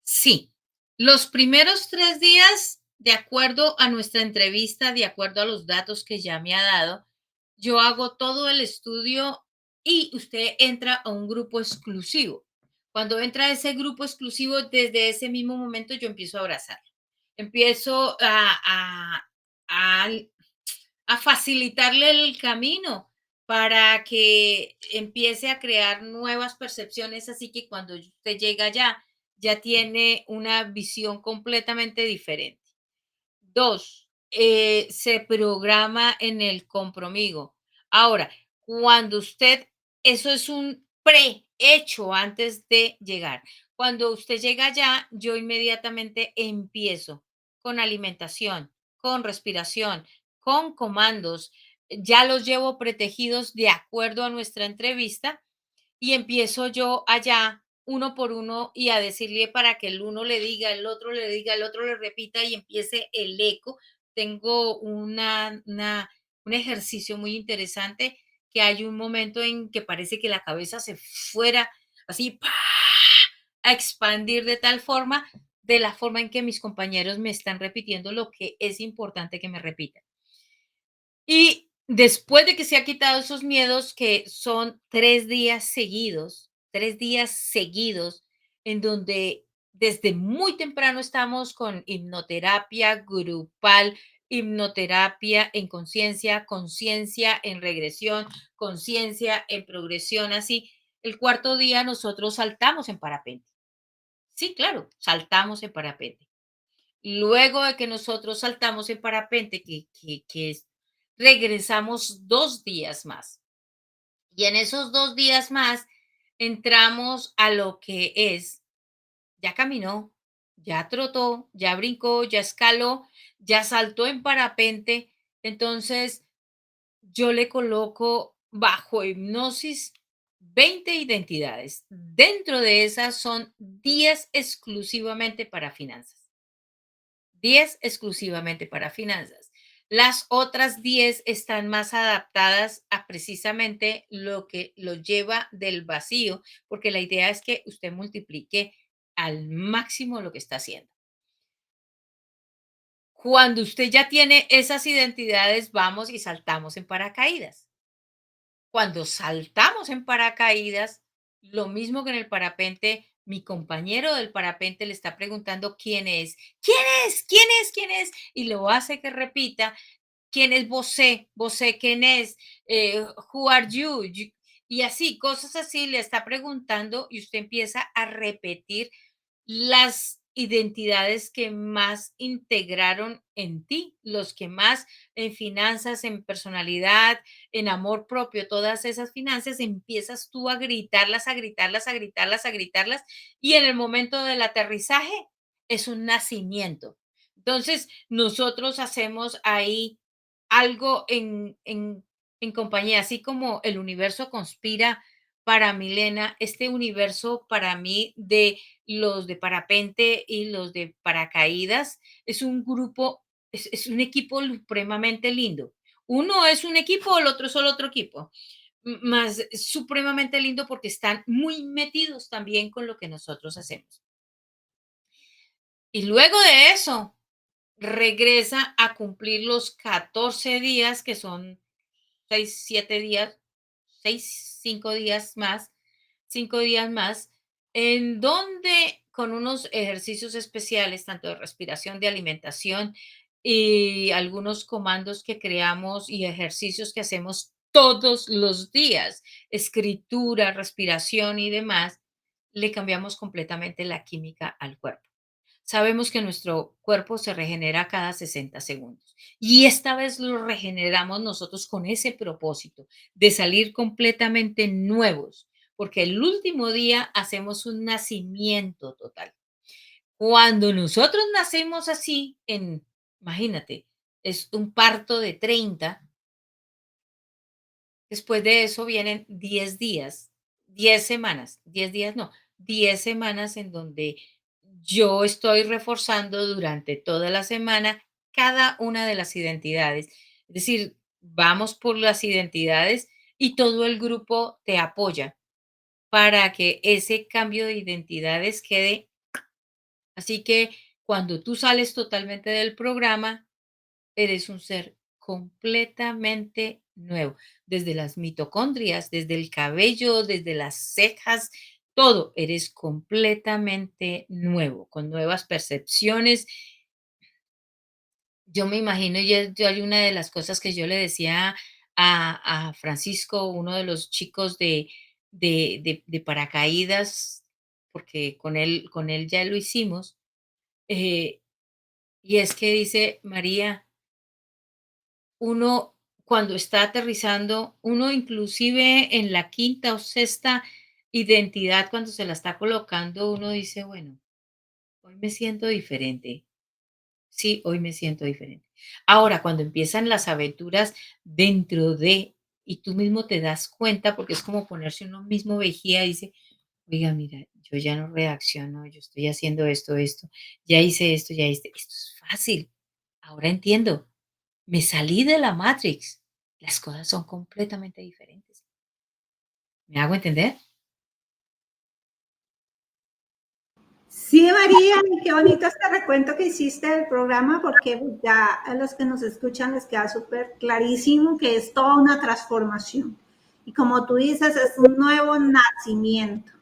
Sí, los primeros 3 días, de acuerdo a nuestra entrevista, de acuerdo a los datos que ya me ha dado, yo hago todo el estudio y usted entra a un grupo exclusivo. Cuando entra a ese grupo exclusivo, desde ese mismo momento yo empiezo a abrazarlo. Empiezo a a facilitarle el camino para que empiece a crear nuevas percepciones, así que cuando usted llega allá, ya tiene una visión completamente diferente. 2, se programa en el compromiso. Ahora, cuando usted, eso es un prehecho antes de llegar. Cuando usted llega allá, yo inmediatamente empiezo con alimentación, con respiración, con comandos. Ya los llevo protegidos de acuerdo a nuestra entrevista y empiezo yo allá uno por uno y a decirle para que el uno le diga, el otro le diga, el otro le repita y empiece el eco. Tengo un ejercicio muy interesante que hay un momento en que parece que la cabeza se fuera así ¡pa! A expandir de la forma en que mis compañeros me están repitiendo lo que es importante que me repitan. Y después de que se ha quitado esos miedos, que son 3 días seguidos, en donde desde muy temprano estamos con hipnoterapia grupal, hipnoterapia en conciencia, conciencia en regresión, conciencia en progresión, así. El cuarto día nosotros saltamos en parapente. Sí, claro, saltamos en parapente. Luego de que nosotros saltamos en parapente, regresamos 2 días más. Y en esos 2 días más entramos a lo que es, ya caminó, ya trotó, ya brincó, ya escaló, ya saltó en parapente. Entonces, yo le coloco bajo hipnosis 20 identidades. Dentro de esas son 10 exclusivamente para finanzas. 10 exclusivamente para finanzas. Las otras 10 están más adaptadas a precisamente lo que lo lleva del vacío, porque la idea es que usted multiplique al máximo lo que está haciendo. Cuando usted ya tiene esas identidades, vamos y saltamos en paracaídas. Cuando saltamos en paracaídas, lo mismo que en el parapente, mi compañero del parapente le está preguntando quién es, quién es, quién es, quién es, y lo hace que repita, quién es vosé, vosé quién es, who are you, y así, cosas así le está preguntando y usted empieza a repetir las identidades que más integraron en ti, los que más en finanzas, en personalidad, en amor propio, todas esas finanzas, empiezas tú a gritarlas, a gritarlas, a gritarlas, a gritarlas, y en el momento del aterrizaje es un nacimiento. Entonces, nosotros hacemos ahí algo en compañía, así como el universo conspira para Milena, este universo para mí de los de parapente y los de paracaídas es un grupo, es un equipo supremamente lindo. Uno es un equipo, el otro es el otro equipo. Más supremamente lindo porque están muy metidos también con lo que nosotros hacemos. Y luego de eso, regresa a cumplir los 14 días, que son 6 7 días, 6 5 días más, 5 días más, en donde con unos ejercicios especiales, tanto de respiración, de alimentación y algunos comandos que creamos y ejercicios que hacemos todos los días, escritura, respiración y demás, le cambiamos completamente la química al cuerpo. Sabemos que nuestro cuerpo se regenera cada 60 segundos y esta vez lo regeneramos nosotros con ese propósito de salir completamente nuevos, porque el último día hacemos un nacimiento total. Cuando nosotros nacemos así, imagínate, es un parto de 30. Después de eso vienen 10 días, 10 semanas, 10 días no, 10 semanas en donde yo estoy reforzando durante toda la semana cada una de las identidades. Es decir, vamos por las identidades y todo el grupo te apoya para que ese cambio de identidades quede. Así que cuando tú sales totalmente del programa, eres un ser completamente nuevo, desde las mitocondrias, desde el cabello, desde las cejas, todo, eres completamente nuevo, con nuevas percepciones. Yo me imagino, yo hay una de las cosas que yo le decía a Francisco, uno de los chicos de paracaídas, porque con él ya lo hicimos, eh, y es que dice: "María, uno cuando está aterrizando, uno inclusive en la quinta o sexta identidad, cuando se la está colocando, uno dice, bueno, hoy me siento diferente. Sí, hoy me siento diferente. Ahora, cuando empiezan las aventuras dentro de, y tú mismo te das cuenta, porque es como ponerse uno mismo vejía y dice, oiga, mira, yo ya no reacciono, yo estoy haciendo esto, ya hice esto, esto es fácil. Ahora entiendo. Me salí de la Matrix. Las cosas son completamente diferentes. ¿Me hago entender? Sí, María, y qué bonito este recuento que hiciste del programa, porque ya a los que nos escuchan les queda súper clarísimo que es toda una transformación. Y como tú dices, es un nuevo nacimiento.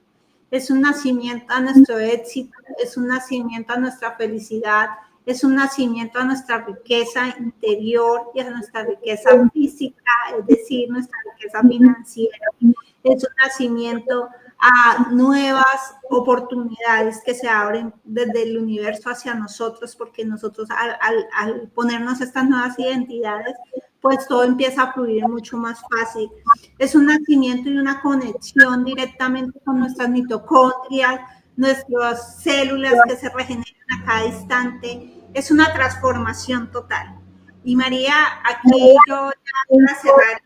Es un nacimiento a nuestro éxito, es un nacimiento a nuestra felicidad, es un nacimiento a nuestra riqueza interior y a nuestra riqueza física, es decir, nuestra riqueza financiera. Es un nacimiento a nuevas oportunidades que se abren desde el universo hacia nosotros, porque nosotros al ponernos estas nuevas identidades, pues todo empieza a fluir mucho más fácil. Es un nacimiento y una conexión directamente con nuestras mitocondrias, nuestras células que se regeneran a cada instante. Es una transformación total. Y María, aquí yo ya para cerrar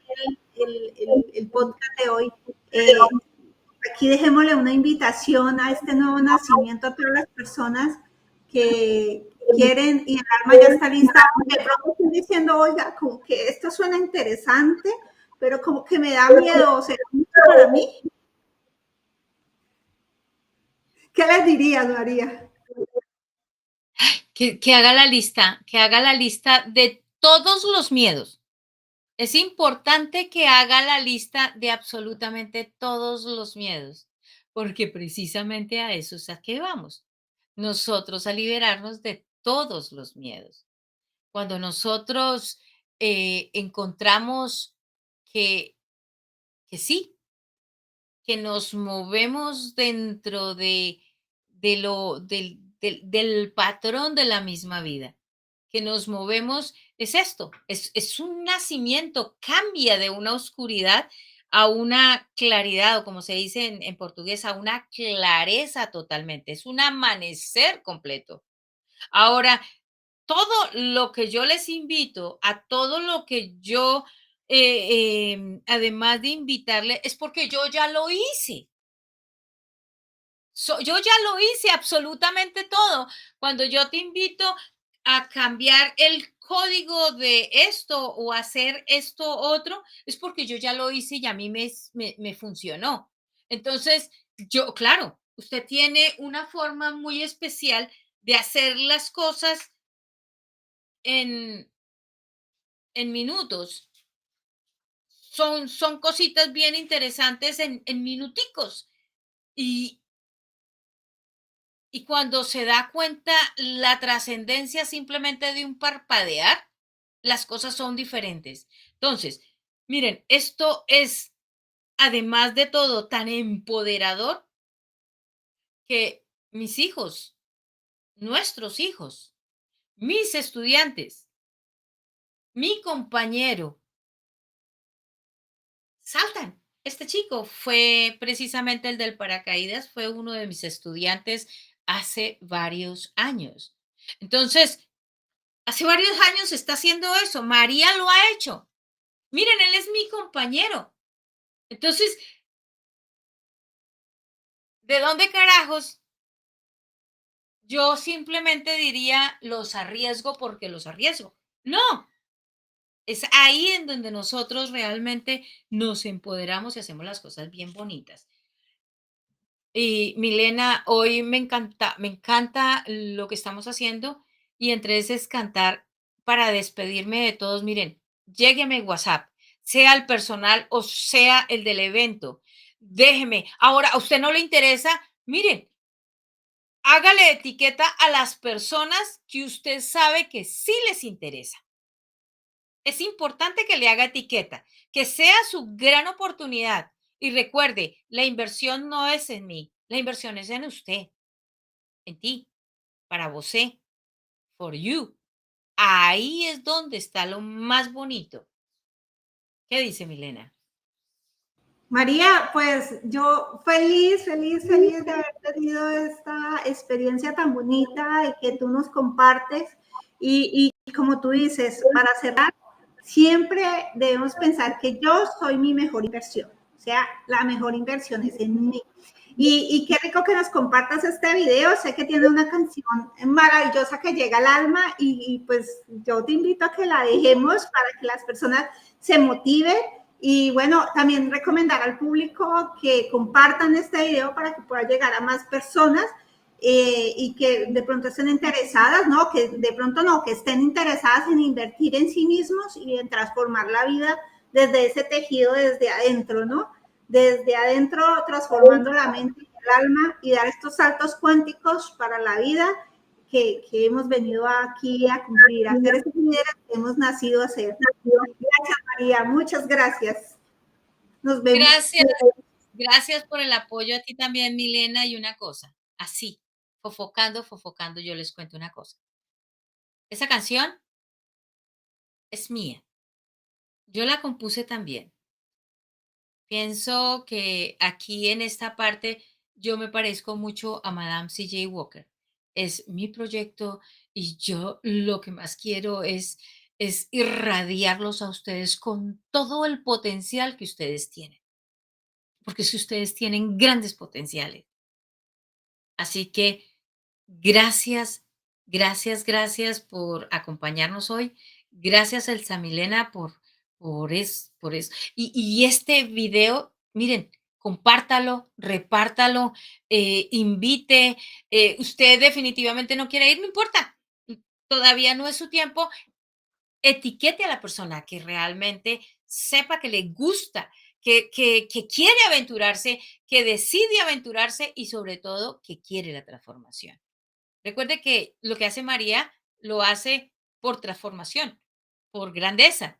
el podcast de hoy, eh, aquí dejémosle una invitación a este nuevo nacimiento a todas las personas que quieren y el alma ya está lista. De pronto estoy diciendo, oiga, como que esto suena interesante, pero como que me da miedo, ¿será mucho para mí? ¿Qué les dirías, María? Que haga la lista, que haga la lista de todos los miedos. Es importante que haga la lista de absolutamente todos los miedos, porque precisamente a eso es a que vamos. Nosotros a liberarnos de todos los miedos. Cuando nosotros encontramos que, que sí, que nos movemos dentro del patrón de la misma vida, que nos movemos, es esto, es un nacimiento, cambia de una oscuridad a una claridad, o como se dice en portugués, a una clareza totalmente, es un amanecer completo. Ahora, todo lo que yo les invito, a todo lo que yo, además de invitarle, es porque yo ya lo hice. Yo ya lo hice absolutamente todo. Cuando yo te invito a cambiar el código de esto o hacer esto otro, es porque yo ya lo hice y a mí me funcionó. Entonces, claro, usted tiene una forma muy especial de hacer las cosas en, en minutos. Son cositas bien interesantes en minuticos. Y, Y cuando se da cuenta la trascendencia simplemente de un parpadear, las cosas son diferentes. Entonces, miren, esto es, además de todo, tan empoderador que mis hijos, nuestros hijos, mis estudiantes, mi compañero, saltan. Este chico fue precisamente el del paracaídas, fue uno de mis estudiantes hace varios años. Entonces, hace varios años está haciendo eso. María lo ha hecho. Miren, él es mi compañero. Entonces, ¿de dónde carajos? Yo simplemente diría, los arriesgo porque los arriesgo. No, es ahí en donde nosotros realmente nos empoderamos y hacemos las cosas bien bonitas. Y Milena, hoy me encanta lo que estamos haciendo y entre ese es cantar para despedirme de todos. Miren, llégueme WhatsApp, sea el personal o sea el del evento. Déjeme. Ahora, ¿a usted no le interesa? Miren, hágale etiqueta a las personas que usted sabe que sí les interesa. Es importante que le haga etiqueta, que sea su gran oportunidad. Y recuerde, la inversión no es en mí, la inversión es en usted, en ti, para vos, for you. Ahí es donde está lo más bonito. ¿Qué dice Milena? María, pues yo feliz, feliz, feliz de haber tenido esta experiencia tan bonita y que tú nos compartes. Y como tú dices, para cerrar, siempre debemos pensar que yo soy mi mejor inversión. O sea, la mejor inversión es en mí. Y qué rico que nos compartas este video. Sé que tiene una canción maravillosa que llega al alma y pues yo te invito a que la dejemos para que las personas se motiven y bueno, también recomendar al público que compartan este video para que pueda llegar a más personas y que de pronto estén interesadas, ¿no? Que de pronto no, que estén interesadas en invertir en sí mismos y en transformar la vida desde ese tejido, desde adentro, ¿no? Desde adentro, transformando la mente y el alma y dar estos saltos cuánticos para la vida que hemos venido aquí a cumplir, a ser esos líderes que hemos nacido a ser. Gracias, María. Muchas gracias. Nos vemos. Gracias, gracias por el apoyo a ti también, Milena. Y una cosa, así, fofocando, yo les cuento una cosa. Esa canción es mía. Yo la compuse también. Pienso que aquí en esta parte yo me parezco mucho a Madame C.J. Walker. Es mi proyecto y yo lo que más quiero es irradiarlos a ustedes con todo el potencial que ustedes tienen, porque si ustedes tienen grandes potenciales. Así que gracias, gracias por acompañarnos hoy. Gracias, Elsa Milena, por eso. Y este video, miren, compártalo, repártalo, invite. Usted definitivamente no quiere ir, no importa. Todavía no es su tiempo. Etiquete a la persona que realmente sepa que le gusta, que quiere aventurarse, que decide aventurarse y sobre todo que quiere la transformación. Recuerde que lo que hace María lo hace por transformación, por grandeza.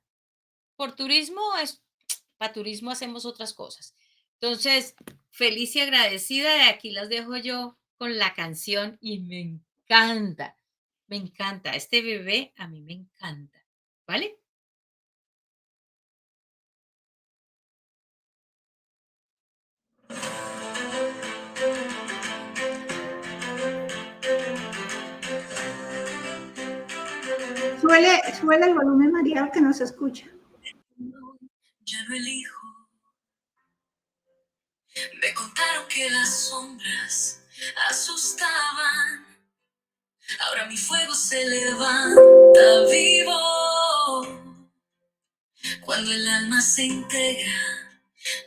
Por turismo es, para turismo hacemos otras cosas. Entonces, feliz y agradecida, de aquí las dejo yo con la canción y me encanta. Este bebé a mí me encanta, ¿vale? Suele el volumen, María, que nos escucha. Ya no elijo. Me contaron que las sombras asustaban. Ahora mi fuego se levanta vivo. Cuando el alma se integra,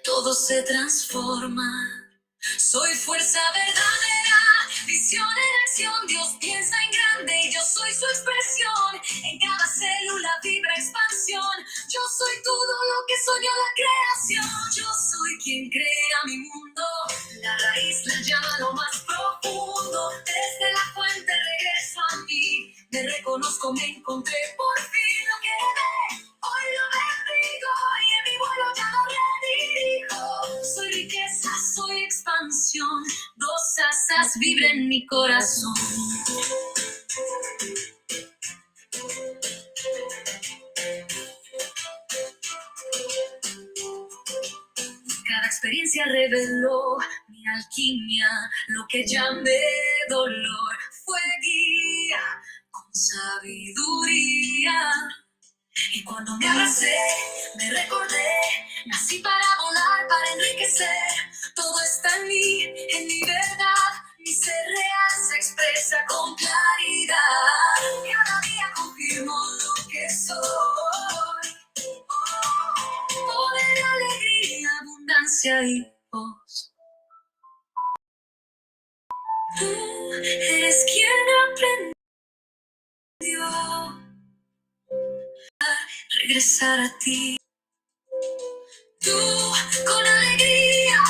todo se transforma. Soy fuerza verdadera, visión en acción. Dios piensa en grande y yo soy su expresión. En cada célula vibra expansión. Yo soy todo lo que soñó la creación. Yo soy quien crea mi mundo. La raíz la llama a lo más profundo. Desde la fuente regreso a mí. Me reconozco, me encontré por fin lo que ve. Hoy lo bendigo y en mi vuelo ya lo redirijo. Soy riqueza, soy expansión. Dos asas vibran en mi corazón. Cada experiencia reveló mi alquimia, lo que llamé dolor fue guía con sabiduría. Y cuando me abracé, me recordé, nací para volar, para enriquecer. Todo está en mi verdad, mi ser real se expresa con claridad. Cada día confirmo lo que soy. Poder, alegría, abundancia y voz. Tú eres quien aprendió a regresar a ti. Tú con alegría,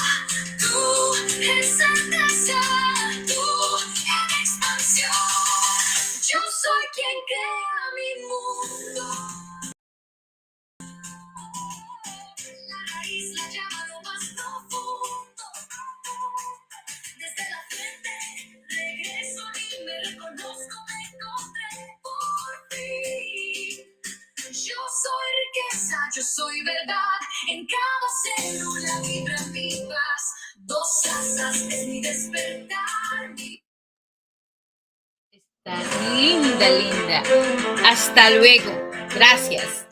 tú en certeza, tú en expansión. Yo soy quien crea mi mundo. La raíz la llama lo más profundo. Desde la frente regreso y me reconozco, me encontré por fin. Yo soy riqueza, yo soy verdad. En cada célula vibra mi paz. Dos asas es mi despertar. Está linda, linda. Hasta luego. Gracias.